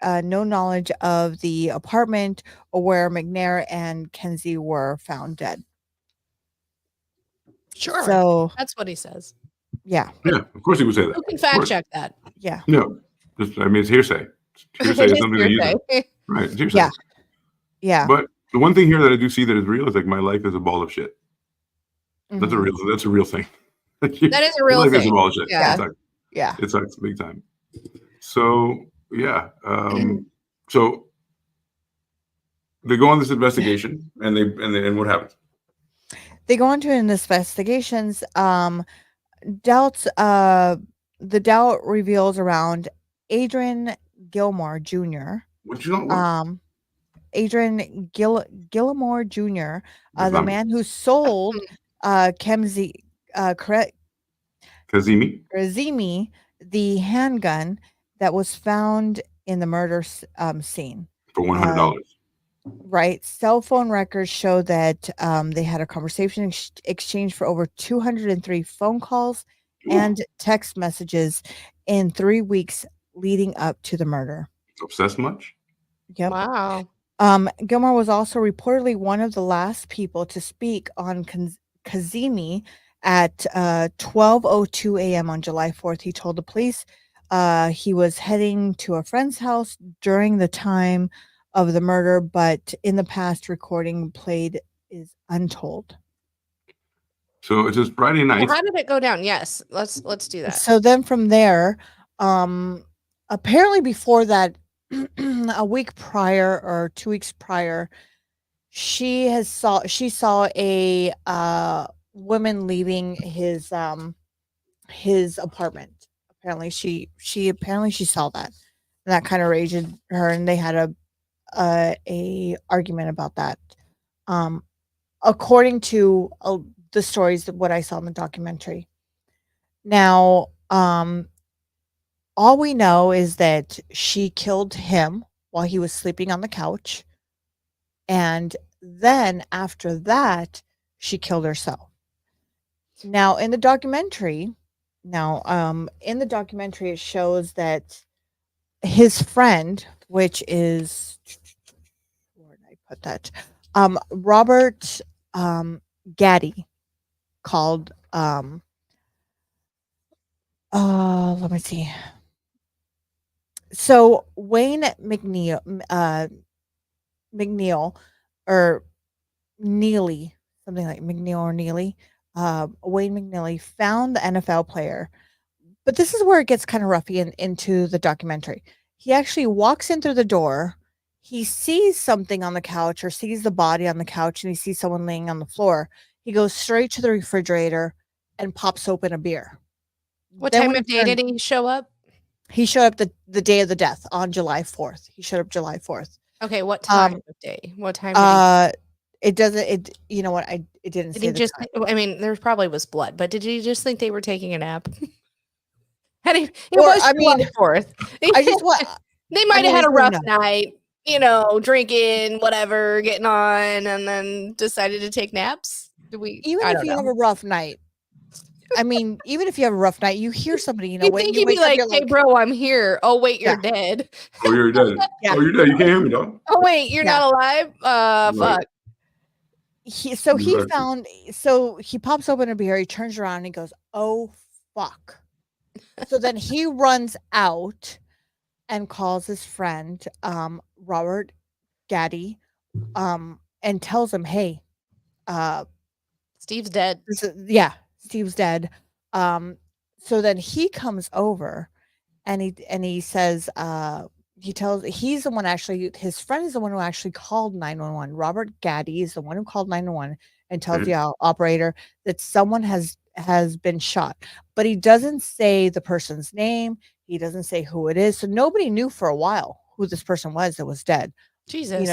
no knowledge of the apartment or where McNair and Kenzie were found dead. Sure. So That's what he says. yeah, Yeah, of course he would say that. Who can Of fact course. check that? yeah, No, it's hearsay. Hearsay It is is something that you hearsay. use. Right, it's hearsay. Yeah. yeah. But the one thing here that I do see that is real is like my life is a ball of shit. That's a Mhm. real thing. That is a real Life is a thing. ball of shit. Yeah. It sucks. Yeah. It sucks big time. So yeah. So they go on this investigation and what happens? They go into an investigations. The doubt reveals around Adrian Gilmore Jr. What you know? Adrian Gilmore Jr., That's the not me. man who sold Kazimi, Kazimi the handgun that was found in the murder scene. for $100. Right. Cell phone records show that they had a conversation exchange for over 203 phone calls and text messages in 3 weeks leading up to the murder. Obsessed much? Yep. Wow. Gilmore was also reportedly one of the last people to speak on Kazimi at 12:02 a.m. on July 4th. He told the police he was heading to a friend's house during the time of the murder, but in the past recording played is untold. So it's just Friday night. Well, how did it go down? Yes, let's do that. So then from there, apparently before that, a week prior or 2 weeks prior, she saw a woman leaving his apartment. Apparently she saw that, and that kind of raged her, and they had a argument about that. According to the stories that what I saw in the documentary. Now, all we know is that she killed him while he was sleeping on the couch. And then after that, she killed herself. Now in the documentary, it shows that his friend, which is, where did I put that? Robert Gaddy, called let me see. So Wayne McNeil or Neely, something like McNeil or Neely, Wayne McNeely found the NFL player. But this is where it gets kind of roughy into the documentary. He actually walks in through the door. He sees something on the couch or sees the body on the couch, and he sees someone laying on the floor. He goes straight to the refrigerator and pops open a beer. What Then time when of day did he show up? he showed up the day of the death on July 4th. He showed up July 4th. Okay, what time of day? What time did It doesn't, it, you know what? It didn't did say he the just time. I mean, there probably was blood, but did he just think they were taking a nap? It Or, was I July mean, 4th. I just want, They might have I had a just wanna rough know. night, drinking, whatever, getting on, and then decided to take naps. Even I if don't you have know. a rough night, I mean, even if you have a rough night, you hear somebody, You when think you he'd be wake up, like, you're "Hey, like, bro, I'm here." Oh, wait, you're Yeah. dead. Oh, you're dead. Yeah. Oh, you're dead. You can't hear me, dog. Oh, wait, you're Yeah. not alive? Right. Fuck. He pops open a beer, he turns around and he goes, "Oh, fuck." So then he runs out and calls his friend, Robert Gaddy, and tells him, "Hey, uh, Steve's dead. Steve's dead." So then he comes over and he says, he's the one, actually his friend is the one who actually called 911. Robert Gaddy is the one who called 911 and tells the operator that someone has been shot. But he doesn't say the person's name. He doesn't say who it is. So nobody knew for a while who this person was that was dead. Jesus.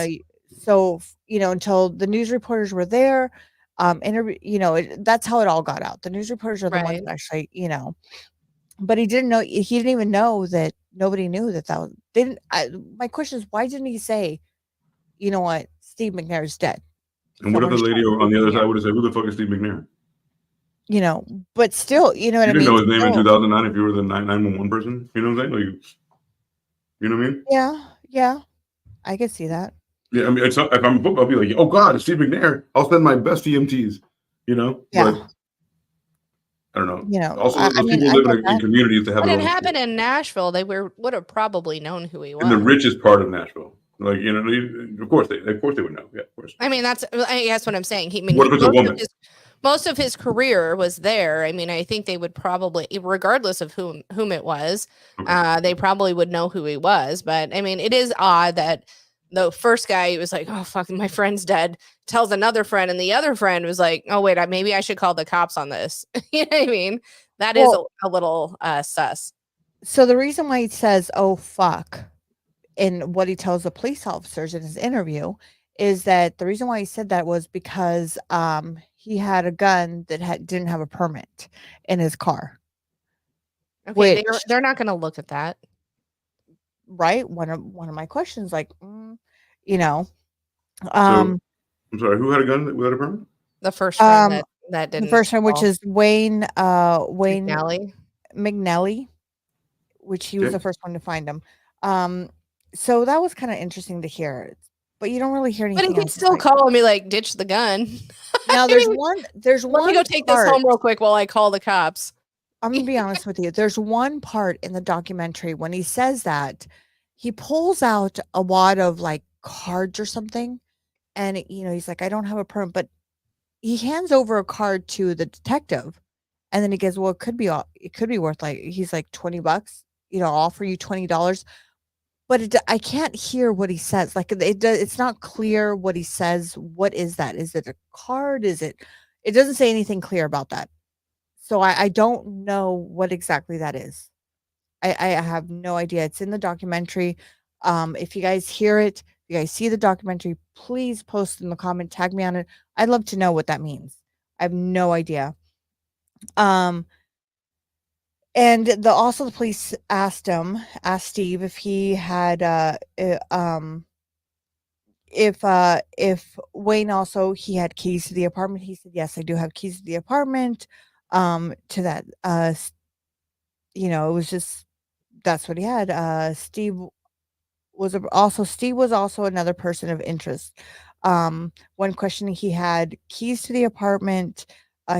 Until the news reporters were there, that's how it all got out. The news reporters are the ones Right. that actually, but he didn't even know that nobody knew that was, they didn't. My question is, why didn't he say, you know what, Steve McNair is dead? And what if the Someone lady shot on the Steve other McNair. side would have said, "Who the fuck is Steve McNair?" But still, you know what You I didn't mean? know his name in Still. 2009 if you were the 911 person. You know what I'm saying? Like, you know what I mean? Yeah, I could see that. Yeah, I mean, if I'm a football, I'll be like, "Oh God, it's Steve McNair." I'll send my best EMTs. Yeah. But I don't know. Also, I those mean, people I live get in that. communities that have But their it own happened shit. in Nashville. They would have probably known who he was. In the richest part of Nashville. Like, of course they would know. Yeah, of course. I mean, that's what I'm saying. What if it's a woman? Most of his career was there. I mean, I think they would probably, regardless of whom it was, they probably would know who he was. But I mean, it is odd that the first guy was like, "Oh fuck, my friend's dead," tells another friend, and the other friend was like, "Oh wait, maybe I should call the cops on this." You know what I mean? That is a little sus. So the reason why he says, "Oh fuck," in what he tells the police officers in his interview, is that the reason why he said that was because he had a gun that didn't have a permit in his car. Okay, they're not going to look at that, right? One of my questions, like, So I'm sorry, who had a gun without a permit? The first friend that didn't. The first one, which is Wayne McNelly, which he was the first one to find him. So that was kind of interesting to hear, but you don't really hear anything. But he could still call and be like, "Ditch the gun." Now there's one. Let me go take this home real quick while I call the cops. I'm gonna be honest with you. There's one part in the documentary when he says that he pulls out a wad of like cards or something, and he's like, "I don't have a permit," but he hands over a card to the detective, and then he goes, "Well, it could be worth, like," he's like, $20. I'll offer you $20. But I can't hear what he says. Like, it's not clear what he says. What is that? Is it a card? It doesn't say anything clear about that. So I don't know what exactly that is. I have no idea. It's in the documentary. If you guys hear it, if you guys see the documentary, please post in the comment, tag me on it. I'd love to know what that means. I have no idea. And the police asked Steve if he had if Wayne also he had keys to the apartment, he said, "Yes, I do have keys to the apartment." To that, it was just that's what he had. Steve was also another person of interest. When questioning, he had keys to the apartment.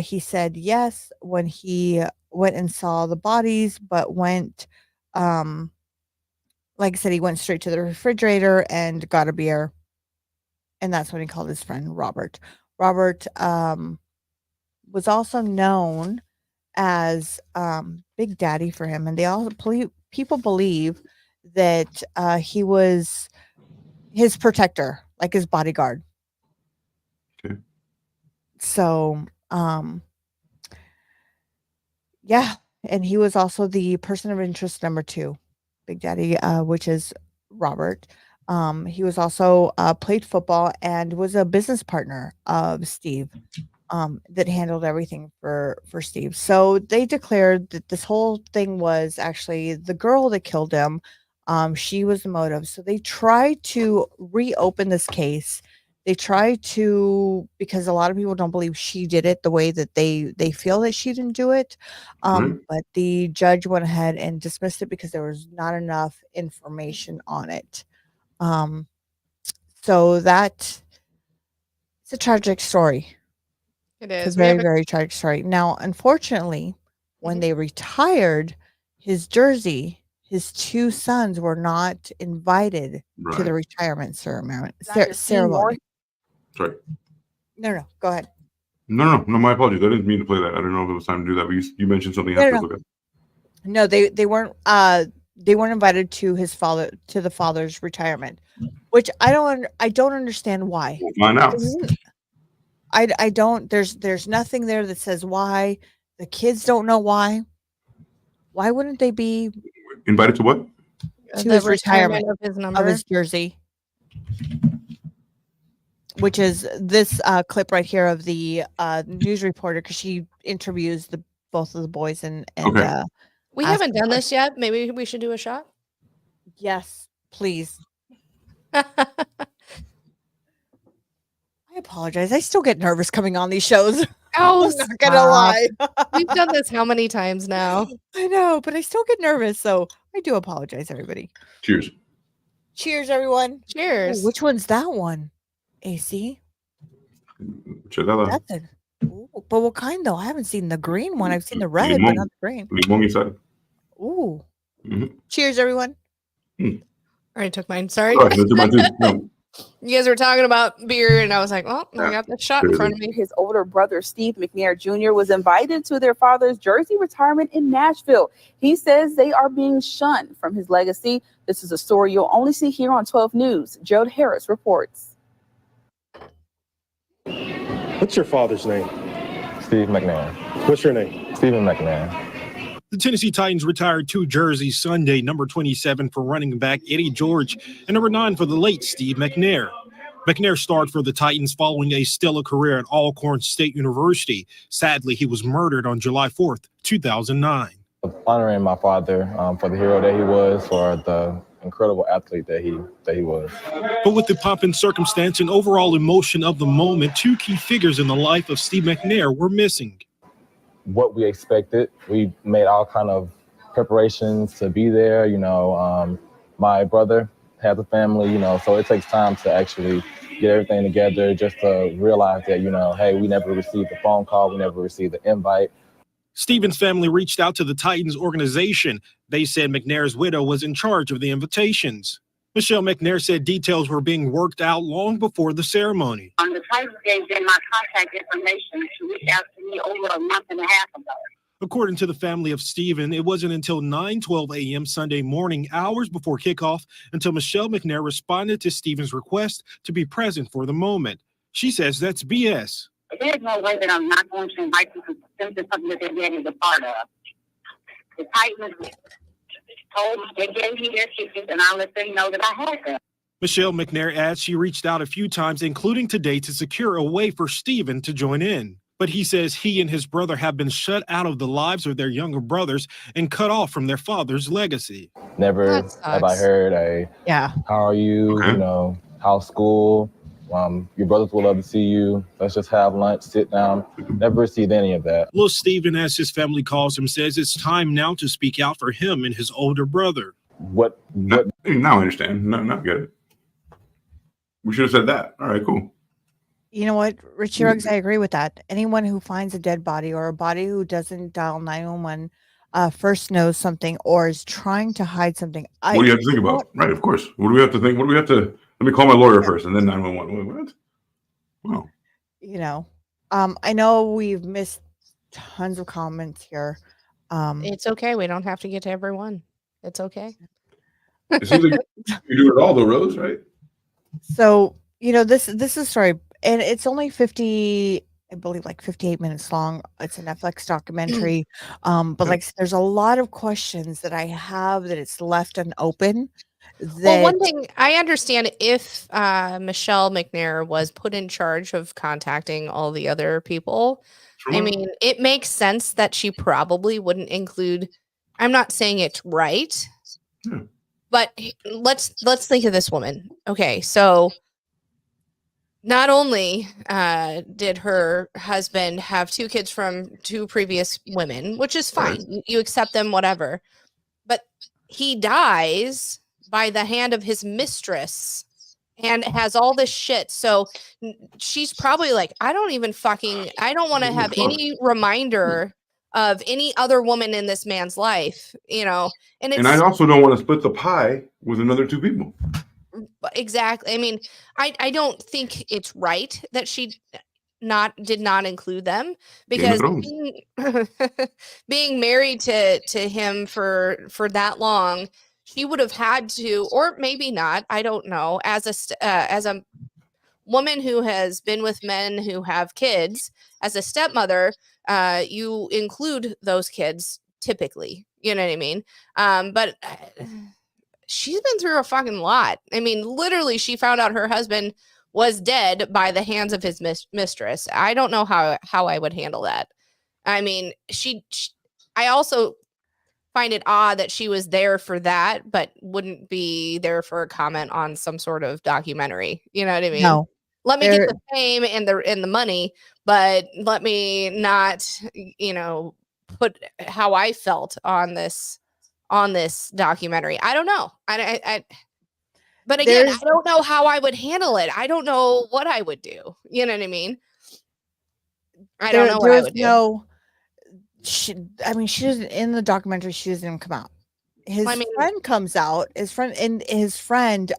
He said yes when he went and saw the bodies, but um, like I said, he went straight to the refrigerator and got a beer, and that's when he called his friend Robert. Robert was also known as Big Daddy for him, and people believe that he was his protector, like his bodyguard. Okay. So, yeah, and he was also the person of interest number 2, Big Daddy, which is Robert. He was also played football and was a business partner of Steve, that handled everything for Steve. So they declared that this whole thing was actually the girl that killed him. She was the motive. So they tried to reopen this case. They tried to, because a lot of people don't believe she did it the way that they feel that she didn't do it. Right. But the judge went ahead and dismissed it because there was not enough information on it. So it's a tragic story. It It's a is. We have very, very tragic story. Now, unfortunately, when Mhm. they retired his jersey, his 2 sons were not invited to the Right. retirement ceremony. Dr. Ceremony. Sorry. No, go ahead. No. My apologies. I didn't mean to play that. I don't know if it was time to do that. But you mentioned something. No, I have no, to look at. No, they weren't. They weren't invited to the father's retirement, which I don't understand why. We'll find out. I don't. There's nothing there that says why. The kids don't know why. Why wouldn't they be Invited to what? to the his retirement of his of number. his jersey? Which is this clip right here of the news reporter, because she interviews both of the boys and Okay. We ask haven't them done this yet. Maybe we should do a shot. yes, please. I apologize. I still get nervous coming on these shows. Oh, I'm not gonna lie. We've done this how many times now? I know, but I still get nervous, so I do apologize, everybody. Cheers. Cheers, everyone. Cheers. Ooh, which one's that one? AC? Check that out. That's it. Ooh, but what kind though? I haven't seen the green one. I've seen the red, Limon. but not the green. Limon inside. Ooh. Mhm. Cheers, everyone. I already took mine. Sorry. All right, let's do mine too. No. You guys were talking about beer, and I was like, well, I Yeah. got the shot in front of me. His older brother, Steve McNair Jr., was invited to their father's jersey retirement in Nashville. He says they are being shunned from his legacy. This is a story you'll only see here on 12 News. Jode Harris reports. What's your father's name? Steve McNair. What's your name? Stephen McNair. The Tennessee Titans retired 2 jerseys Sunday, number 27 for running back Eddie George and number 9 for the late Steve McNair. McNair starred for the Titans following a stellar career at Alcorn State University. Sadly, he was murdered on July 4th, 2009. Honoring my father for the hero that he was, for the incredible athlete that he was. But with the pomp and circumstance and overall emotion of the moment, 2 key figures in the life of Steve McNair were missing. What we expected, we made all kind of preparations to be there. My brother has a family, so it takes time to actually get everything together, just to realize that, hey, we never received a phone call, we never received the invite. Stephen's family reached out to the Titans organization. They said McNair's widow was in charge of the invitations. Michelle McNair said details were being worked out long before the ceremony. The Titans gave them my contact information to reach out to me over a month and a half ago. According to the family of Stephen, it wasn't until 9:12 a.m. Sunday morning, hours before kickoff, until Michelle McNair responded to Stephen's request to be present for the moment. She says that's BS. There's no way that I'm not going to invite them to something that their dad is a part of. The Titans told me they gave me their tickets, and I let them know that I had them. Michelle McNair adds she reached out a few times, including today, to secure a way for Stephen to join in. But he says he and his brother have been shut out of the lives of their younger brothers and cut off from their father's legacy. Never That have I sucks. heard Yeah. how are you, Okay. how's school? Your brothers will love to see you. Let's just have lunch, sit down. Never received any of that. Little Steven, as his family calls him, says it's time now to speak out for him and his older brother. What? Now I understand. Now I get it. We should have said that. All right, cool. You know what, Richie Ruggs, I agree with that. Anyone who finds a dead body or a body who doesn't dial 911 first knows something or is trying to hide something. What do you have to think about? Right, of course. What do we have to think? What do we have to? Let me call my lawyer first, and then 911. What? Wow. You know, I know we've missed tons of comments here. It's okay. We don't have to get to everyone. It's okay. It seems like you do it all, though, Rose. Right? So this is a story, and it's only 50. I believe like 58 minutes long. It's a Netflix documentary. But like there's a lot of questions that I have that it's left unopened. Well, one thing I understand, if Michelle McNair was put in charge of contacting all the other people, I mean, it makes sense that she probably wouldn't include. I'm not saying it's right, but let's think of this woman. Okay, so not only did her husband have 2 kids from 2 previous women, which is fine. Right. You accept them, whatever. But he dies by the hand of his mistress and has all this shit. So she's probably like, I don't want to have any reminder of any other woman in this man's life, And I also don't want to split the pie with another 2 people. Exactly. I mean, I don't think it's right that she did not include them, because being married to him for that long, she would have had to, or maybe not, I don't know, as a woman who has been with men who have kids, as a stepmother, you include those kids typically, you know what I mean? But she's been through a fucking lot. I mean, literally, she found out her husband was dead by the hands of his mistress. I don't know how I would handle that. I mean, I also find it odd that she was there for that, but wouldn't be there for a comment on some sort of documentary. You know what I mean? No. Let me get the fame and the money, but let me not, put how I felt on this documentary. I don't know. But again, I don't know how I would handle it. I don't know what I would do. You know what I mean? I don't know what I would do. She doesn't, in the documentary, she doesn't even come out. His friend comes out. His friend,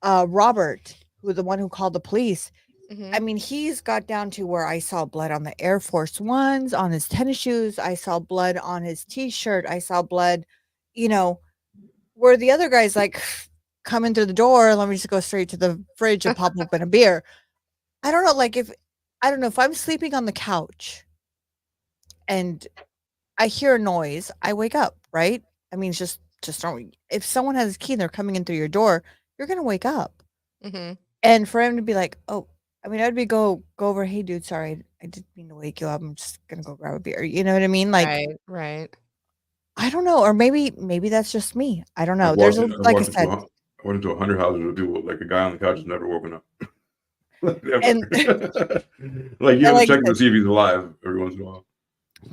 Robert, who the one who called the police. I mean, he's got down to where I saw blood on the Air Force Ones, on his tennis shoes. I saw blood on his T-shirt. I saw blood, where the other guy's like, come in through the door. Let me just go straight to the fridge and pop open a beer. I don't know. Like if I'm sleeping on the couch and I hear a noise, I wake up, right? I mean, just don't. If someone has a key and they're coming in through your door, you're going to wake up. Mm-hmm. And for him to be like, oh, I mean, I'd be go over, hey, dude, sorry, I didn't mean to wake you up. I'm just going to go grab a beer. You know what I mean? Like, right. I don't know. Or maybe that's just me. I don't know. Like I said, I went into 100 houses with people, like a guy on the couch has never woken up. and like you have to check to see if he's alive every once in a while.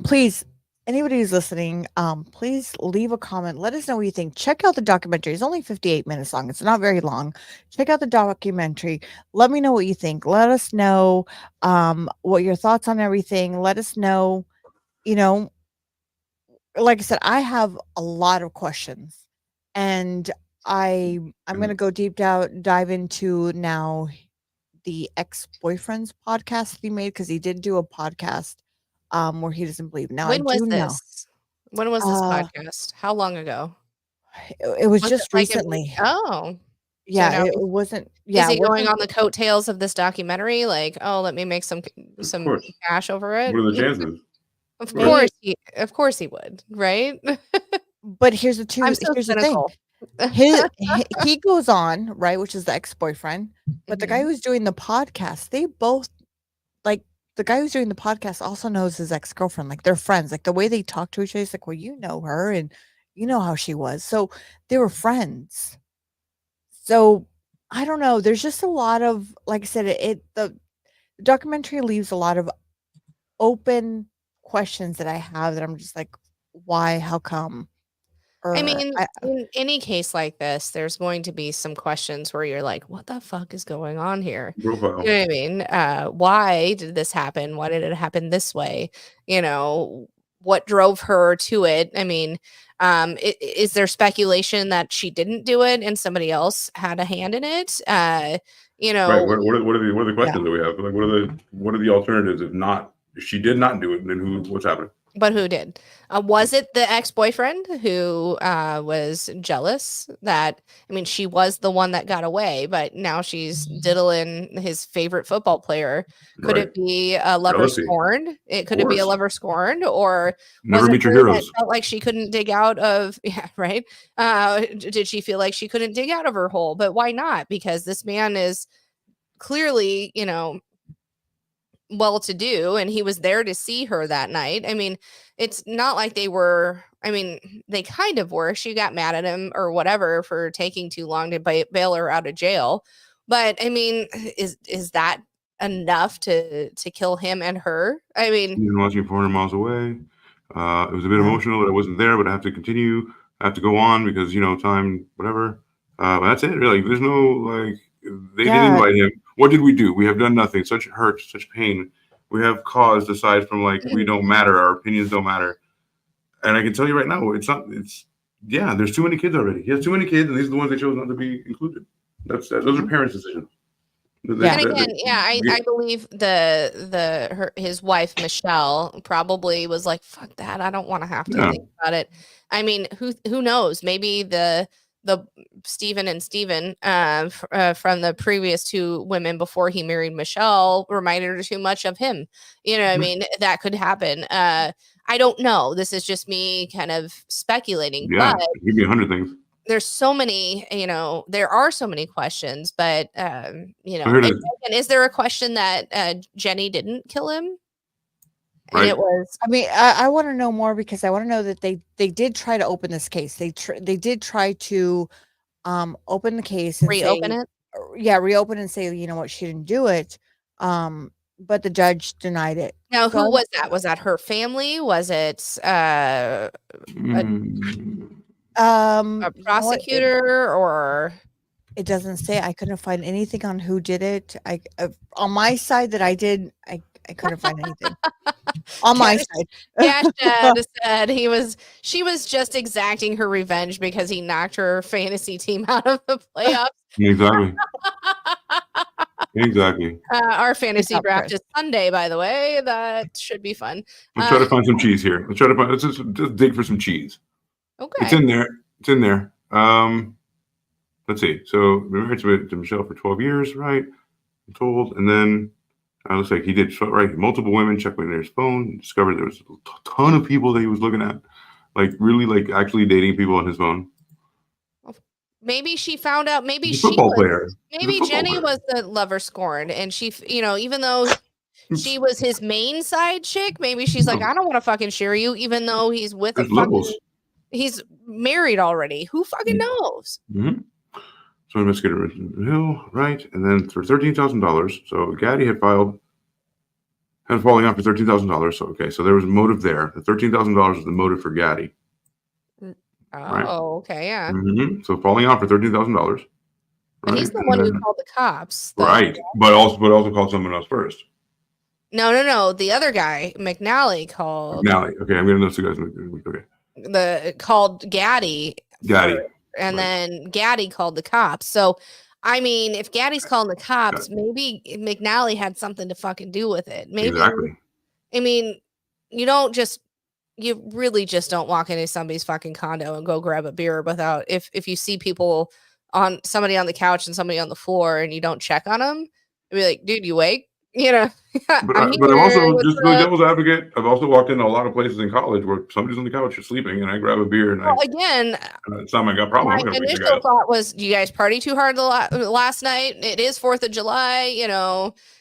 Please, anybody who's listening, please leave a comment. Let us know what you think. Check out the documentary. It's only 58 minutes long. It's not very long. Check out the documentary. Let me know what you think. Let us know what your thoughts on everything. Let us know, like I said, I have a lot of questions, and I'm going to go dive into now the ex-boyfriend's podcast that he made, because he did do a podcast where he doesn't believe. Now, when was this podcast? How long ago? It was just recently. Yeah, so it wasn't. Yeah, is he going on the coattails of this documentary? Like, oh, let me make some cash over it. What are the chances? Of course he would, right? But here's the thing. He goes on, right, which is the ex-boyfriend, but the guy who's doing the podcast, they both, like, the guy who's doing the podcast also knows his ex-girlfriend. Like, they're friends. Like, the way they talk to each other, it's like, well, you know her and you know how she was. So they were friends. So I don't know. There's just a lot of, like I said, the documentary leaves a lot of open questions that I have that I'm just like, why? How come? I Or mean, in any case like this, there's going to be some questions where you're like, what the fuck is going on here? Profile. You know what I mean? Why did this happen? Why did it happen this way? You know, what drove her to it? I mean, is there speculation that she didn't do it and somebody else had a hand in it? You Right. know, What are the questions Yeah. that we have? Like, what are the alternatives if she did not do it? Then what's happening? but who did? Was it the ex-boyfriend who was jealous that, I mean, she was the one that got away, but now she's diddling his favorite football player. Could Right. it be a lover Jealousy. scorned? Could it be a course. lover scorned? Or Never was it meet your her that heroes. felt like she couldn't dig out of, yeah, right? Did she feel like she couldn't dig out of her hole? But why not? Because this man is clearly, you know, well to do, and he was there to see her that night. I mean, it's not like they were, I mean, they kind of were. She got mad at him or whatever for taking too long to bail her out of jail. But I mean, is that enough to kill him and her? I mean, He's watching 400 miles away. It was a bit Yeah. emotional that I wasn't there, but I have to continue. I have to go on because, time, whatever. But that's it, really. There's no, like, they didn't Yeah. invite him. What did we do? We have done nothing. Such hurt, such pain. We have caused, aside from, like, we don't matter. Our opinions don't matter. And I can tell you right now, there's too many kids already. He has too many kids, and these are the ones they chose not to be included. Those are parents' decisions. Yeah. and again, yeah, I believe his wife Michelle probably was like, "Fuck that! I don't want to have to Yeah. think about it." I mean, who knows? Maybe the Stephen and Stephen from the previous two women before he married Michelle reminded her too much of him. You know what I mean? That could happen. I don't know. This is just me kind of speculating, Yeah, but it could be 100 things. there's so many, there are so many questions, but So here it and is. is there a question that Jenny didn't kill him? And Right. it was, I mean, I want to know more because I want to know that they did try to open this case. They did try to open the case and reopen say, it. reopen and say, you know what, she didn't do it. But the judge denied it. Now, So I who wa- was that? Was that her family? Was it Mm. a you know what, prosecutor or? it doesn't say. I couldn't find anything on who did it. On my side that I did, I couldn't find anything. On my side. Cash Dad said she was just exacting her revenge because he knocked her fantasy team out of the playoffs. Exactly. Exactly. Our fantasy Without draft Chris. is Sunday, by the way. That should be fun. Let's try to find some cheese here. Let's just dig for some cheese. Okay. It's in there. It's in there. Let's see. So married to Michelle for 12 years, right? I'm told. And then looks like he did right. Multiple women checked McNair's phone, discovered there was a ton of people that he was looking at, like really, like actually dating people on his phone. Maybe she found out. Maybe He's a she football was. player. Maybe Jenny was the lover scorned, and she, even though she was his main side chick, maybe she's like, I don't want to fucking share you, even though he's with There's a fucking. levels. He's married already. Who fucking knows? Mm-hmm. So investigator Hill, right? And then for $13,000. So Gaddy had falling out for $13,000. So okay, so there was a motive there. The $13,000 was the motive for Gaddy. Oh, Right. okay, yeah. Mm-hmm. So falling out for $13,000. But he's the one who called the cops. Right, but also called someone else first. No. The other guy, McNally, called. McNally. Okay, I'm gonna know two guys. Okay. Called Gaddy. Gaddy. And Right. then Gaddy called the cops. So, I mean, if Gaddy's calling the cops, maybe McNally had something to fucking do with it. Maybe. Exactly. I mean, you really just don't walk into somebody's fucking condo and go grab a beer without, if you see somebody on the couch and somebody on the floor and you don't check on them, you'd be like, dude, you awake? But I'm also just really devil's advocate. I've also walked into a lot of places in college where somebody's on the couch just sleeping, and I grab a beer, and it's not my problem. My initial thought was, do you guys party too hard last night? It is 4th of July,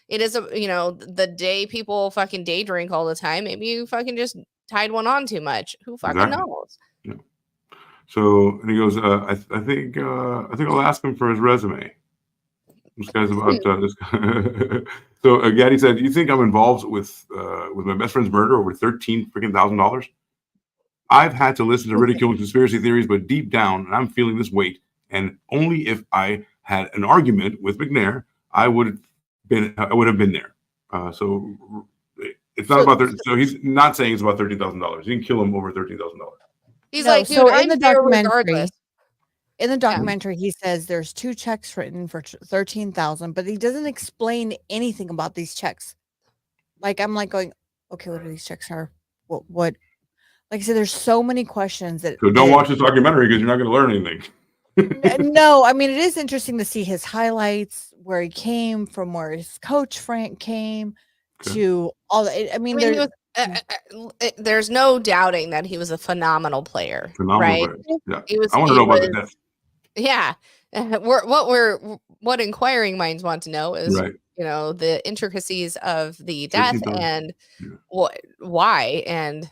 it is the day people fucking day drink all the time. Maybe you fucking just tied one on too much. Who fucking knows? Yeah. So, and he goes, I think I'll ask him for his resume. This guy's about this guy. So Gaddy said, "You think I'm involved with my best friend's murder over $13,000? I've had to listen to ridiculing conspiracy theories, but deep down, and I'm feeling this weight. And only if I had an argument with McNair, I would have been there. So it's not about so he's not saying it's about $13,000. You can kill him over $13,000. He's No, like, dude, so in I'm the there documentary- regardless. In the documentary, he says there's 2 checks written for 13,000, but he doesn't explain anything about these checks. Like I'm like going, okay, what are these checks are? What? Like I said, there's so many questions that. So don't watch this documentary because you're not going to learn anything. No, I mean it is interesting to see his highlights, where he came from, where his coach Frank came to all. I mean, he was, there's no doubting that he was a phenomenal player. Phenomenal right? player. Yeah. He was. I want to know about the death. Yeah. What inquiring minds want to know is, Right. you know, the intricacies of the death and why and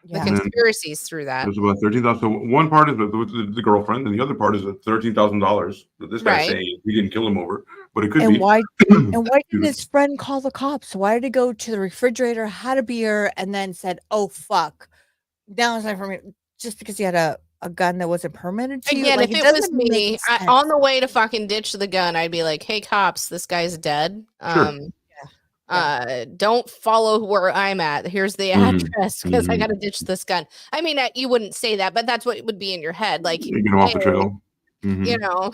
the conspiracies through that. There's about 13,000. So one part is the girlfriend, and the other part is the $13,000 that this guy's saying he didn't kill him over. But it could be. Why didn't his friend call the cops? Why did he go to the refrigerator, had a beer, and then said, "Oh fuck, now it's time for me," just because he had a gun that wasn't permitted to Again, you? Like, if it was me, on the way to fucking ditch the gun, I'd be like, "Hey, cops, this guy's dead. Don't follow where I'm at. Here's the address because I got to ditch this gun." I mean, you wouldn't say that, but that's what would be in your head. Like, get him off the trail. You know.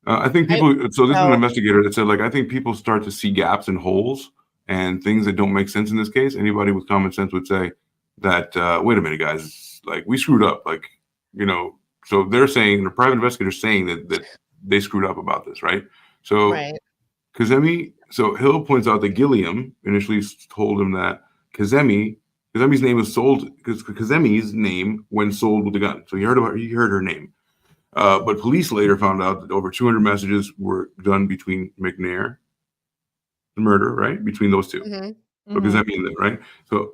I think people. So this is an investigator that said, like, I think people start to see gaps and holes and things that don't make sense in this case. Anybody with common sense would say that, wait a minute, guys. Like, we screwed up, like, you know, so they're saying, the private investigators saying that they screwed up about this, right? So, so Hill points out that Gilliam initially told him that Kazemi's name was sold, because Kazemi's name when sold with the gun. So he heard her name. But police later found out that over 200 messages were done between McNair, the murder, right? Between those two. So Kazemi and them, right? So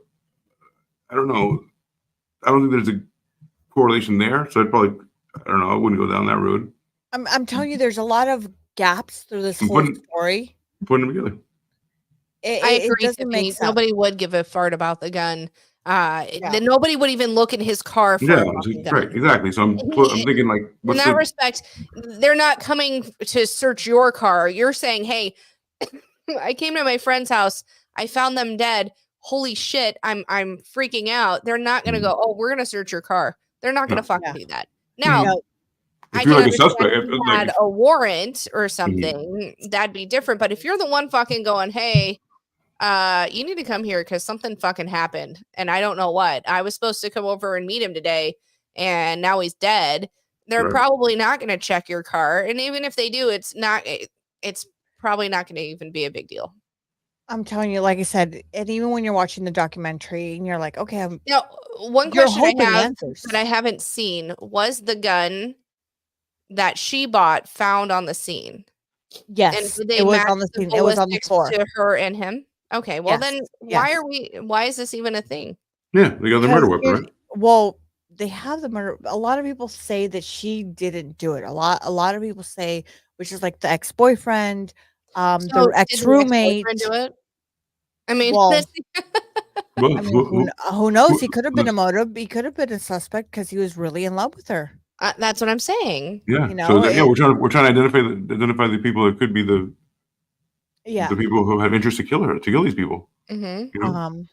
I don't know. I don't think there's a correlation there. So I wouldn't go down that road. I'm telling you, there's a lot of gaps through this whole story. Putting them together. I agree. It doesn't make sense. Nobody would give a fart about the gun. Then nobody would even look in his car for right, exactly. So I'm thinking, like, in that respect, they're not coming to search your car. You're saying, "Hey, I came to my friend's house. I found them dead. Holy shit, I'm freaking out." They're not gonna go, "Oh, we're gonna search your car." They're not gonna fucking do that. Now, I can understand if you had a warrant or something, that'd be different. But if you're the one fucking going, "Hey, you need to come here because something fucking happened and I don't know what. I was supposed to come over and meet him today and now he's dead," they're probably not going to check your car. And even if they do, it's probably not going to even be a big deal. I'm telling you, like I said, and even when you're watching the documentary and you're like, okay, now one question I have that I haven't seen was the gun that she bought found on the scene. Yes, and did they it was on the scene. It was on the floor to her and him. Okay, well then why is this even a thing? Yeah, they got the murder weapon, right? Well, they have the murder. A lot of people say that she didn't do it. A lot of people say, which is like the ex-boyfriend, the ex-roommate. Do it? I mean, who knows? He could have been a motive. He could have been a suspect because he was really in love with her. That's what I'm saying. Yeah. You know, so we're trying to identify the people that could be the people who have interest to kill these people. You know?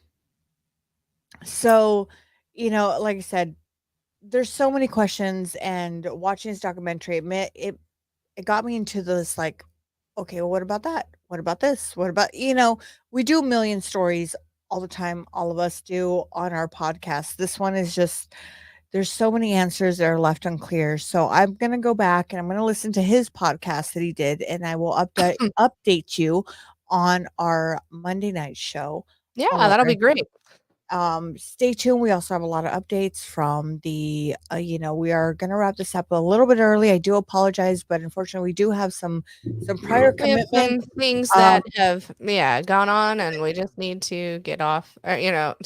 So, you know, like I said, there's so many questions, and watching this documentary, it got me into this, like, okay, well, what about that? What about this? What about, you know, we do a million stories all the time. All of us do on our podcast. This one is just, there's so many answers that are left unclear. So I'm going to go back and I'm going to listen to his podcast that he did, and I will update you on our Monday night show. Yeah, that'll be great. Stay tuned. We also have a lot of updates from the, you know, we are going to wrap this up a little bit early. I do apologize, but unfortunately we do have some prior commitment things that have gone on, and we just need to get off, get off.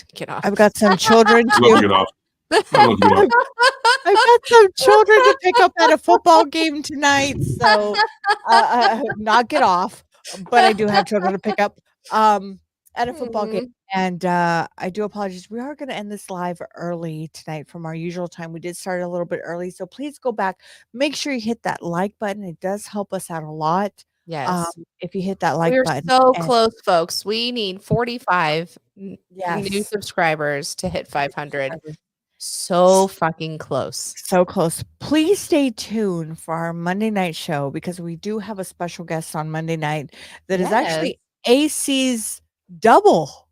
I've got some children to get off. I don't know if you I've got some children to pick up at a football game tonight, so knock it off. But I do have children to pick up at a football game, and I do apologize. We are going to end this live early tonight from our usual time. We did start a little bit early, so please go back. Make sure you hit that like button. It does help us out a lot. Yes. If you hit that like We're button. so close, folks. We need 45 new Yes. subscribers to hit 500. So fucking close. So close. Please stay tuned for our Monday night show because we do have a special guest on Monday night that is actually AC's double.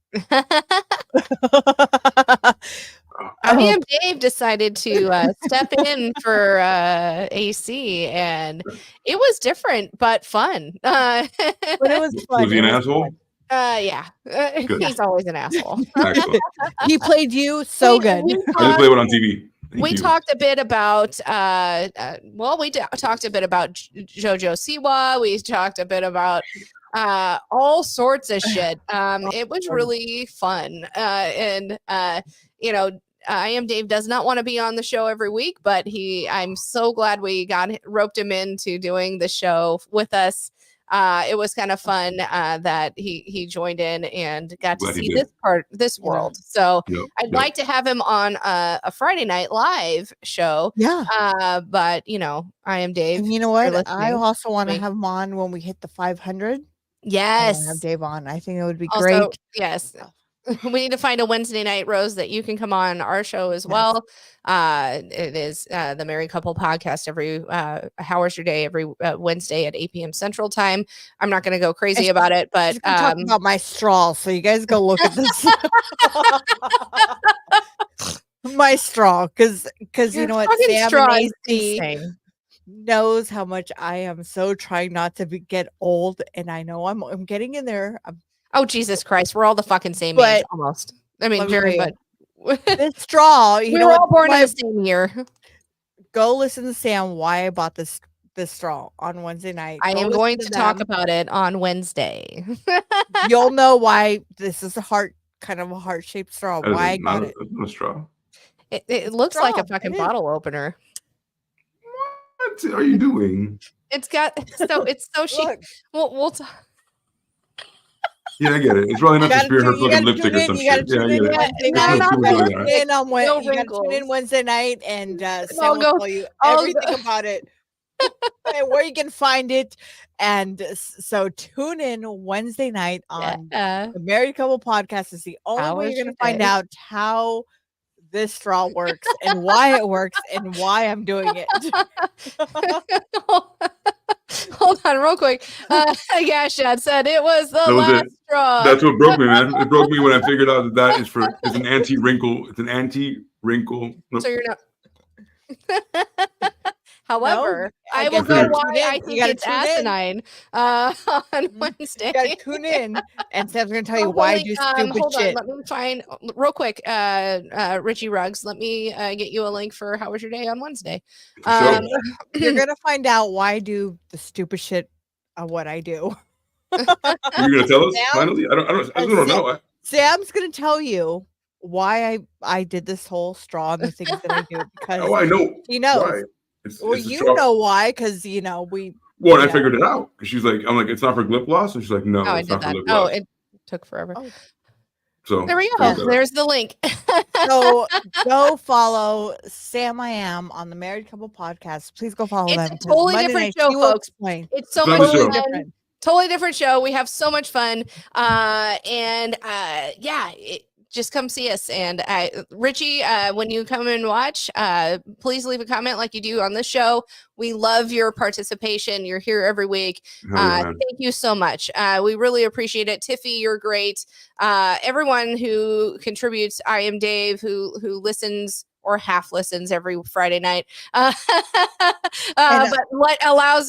I am Dave decided to step in for AC, and it was different but fun. But it was fun. Was he an asshole? Yeah. He's always an asshole. Excellent. He played you so good. I just play it on TV. We talked a bit about talked a bit about JoJo Siwa. We talked a bit about all sorts of shit. It was really fun. And I Am Dave does not want to be on the show every week, but I'm so glad we roped him into doing the show with us. It was kind of fun that he joined in and got to see this world. So I'd like to have him on a Friday Night Live show. Yeah. But I Am Dave. And you know what? I also want to have him on when we hit the 500. Yes. I have Dave on. I think it would be Also, great. Yes. We need to find a Wednesday night, Rose, that you can come on our show as well. It is the Married Couple podcast every How's Your Day every Wednesday at 8 p.m. Central Time. I'm not going to go crazy about it, but talk about my straw. So you guys go look at this. My straw, because you know what, Sam and AC knows how much I am so trying not to get old, and I know I'm getting in there. Oh, Jesus Christ. We're all the fucking same age almost. I mean, very, but this straw, we were all born in the same year. Go listen to Sam why I bought this straw on Wednesday night. I am going to talk about it on Wednesday. You'll know why this is kind of a heart-shaped straw. Why I got it. A straw. It looks like a fucking bottle opener. What are you doing? It's so chic. We'll talk. Yeah, I get it. It's probably not to spear her fucking lipstick or some shit. Yeah, I get it. You got to tune in Wednesday night, and Sam will tell you everything about it, and where you can find it. And so tune in Wednesday night on the Married Couple podcast. Is the only way you're going to find out how this straw works and why it works and why I'm doing it. Hold on real quick. Yeah, Shad said it was the last straw. That's what broke me, man. It broke me when I figured out that it's an anti-wrinkle. It's an anti-wrinkle. So you're not. However, I will go why I think it's asinine on Wednesday. You gotta tune in, and Sam's gonna tell you why I do stupid shit. Let me find real quick, Richie Ruggs. Let me get you a link for How Was Your Day on Wednesday. You're gonna find out why I do the stupid shit of what I do. You're gonna tell us finally? I don't know. Sam's gonna tell you why I did this whole straw and the things that I do because I know. He knows. Why. Well, you know why? Because we. Well, I figured it out. She's like, I'm like, it's not for lip gloss, and she's like, no, it's not for lip gloss. Oh, it took forever. Oh. So there we go. There's the link. So go follow Sam I Am on the Married Couple podcast. Please go follow them. It's a totally different show, folks. It's so much fun. Totally different show. We have so much fun. Just come see us. And Richie, when you come and watch, please leave a comment like you do on this show. We love your participation. You're here every week. Thank you so much. We really appreciate it. Tiffy, you're great. Everyone who contributes, I Am Dave, who listens or half listens every Friday night. But what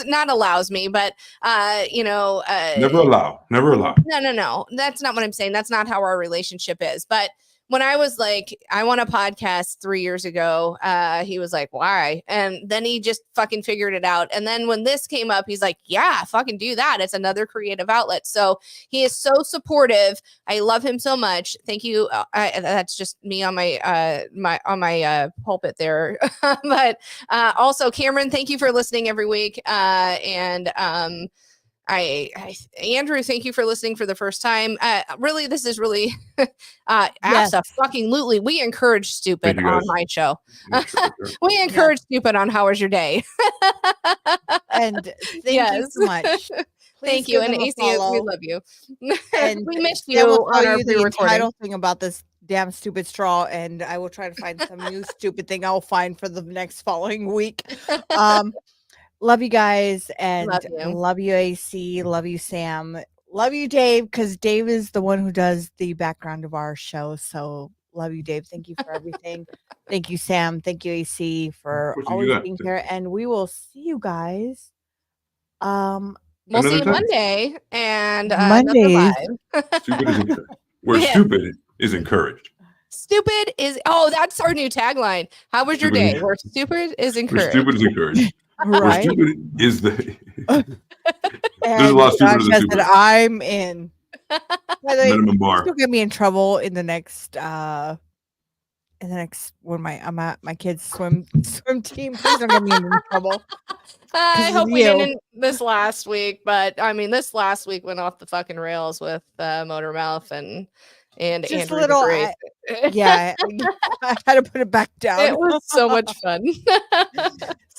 not allows me, but never allow. No. That's not what I'm saying. That's not how our relationship is. But when I was like, I want a podcast 3 years ago, he was like, why? And then he just fucking figured it out. And then when this came up, he's like, yeah, fucking do that. It's another creative outlet. So he is so supportive. I love him so much. Thank you. That's just me on my pulpit there. But also, Cameron, thank you for listening every week. And Andrew, thank you for listening for the first time. Really, this is really absolutely. We encourage stupid on my show. Sure. We encourage stupid on How Was Your Day? And thank you so much. Thank you. And AC, we love you. And we missed I will you on tell our you the pre-recording. entitled thing about this damn stupid straw, and I will try to find some new stupid thing I'll find for the next following week. Love you guys, and love you, AC. Love you, Sam. Love you, Dave, because Dave is the one who does the background of our show. So love you, Dave. Thank you for everything. Thank you, Sam. Thank you, AC, for always being here. And we will see you guys. We'll see you Monday and Mondays. Stupid is encouraged. Where stupid is encouraged. Stupid is that's our new tagline. How was your day? Where stupid is encouraged. Where stupid is encouraged. Right. Where stupid is the. There's a lot of stupid in the I'm in. Minimum bar. Don't get me in trouble in the next when my kids swim team. Please don't get me in trouble. I hope we didn't this last week, but I mean this last week went off the fucking rails with Motor Mouth and just Andrew a little. I had to put it back down. It was so much fun.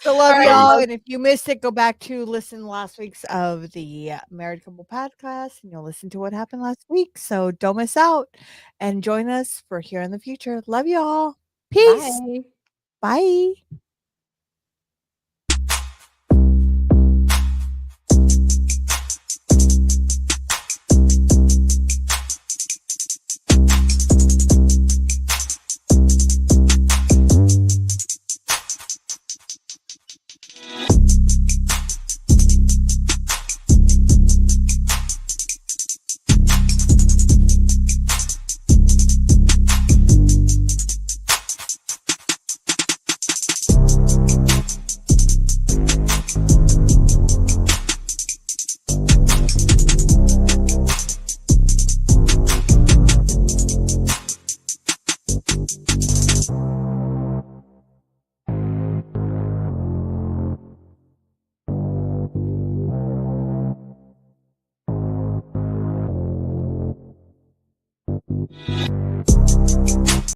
So love y'all, and if you missed it, go back to listen last week's of the Married Couple podcast, and you'll listen to what happened last week. So don't miss out, and join us for Here in the Future. Love y'all. Peace. Bye. Bye.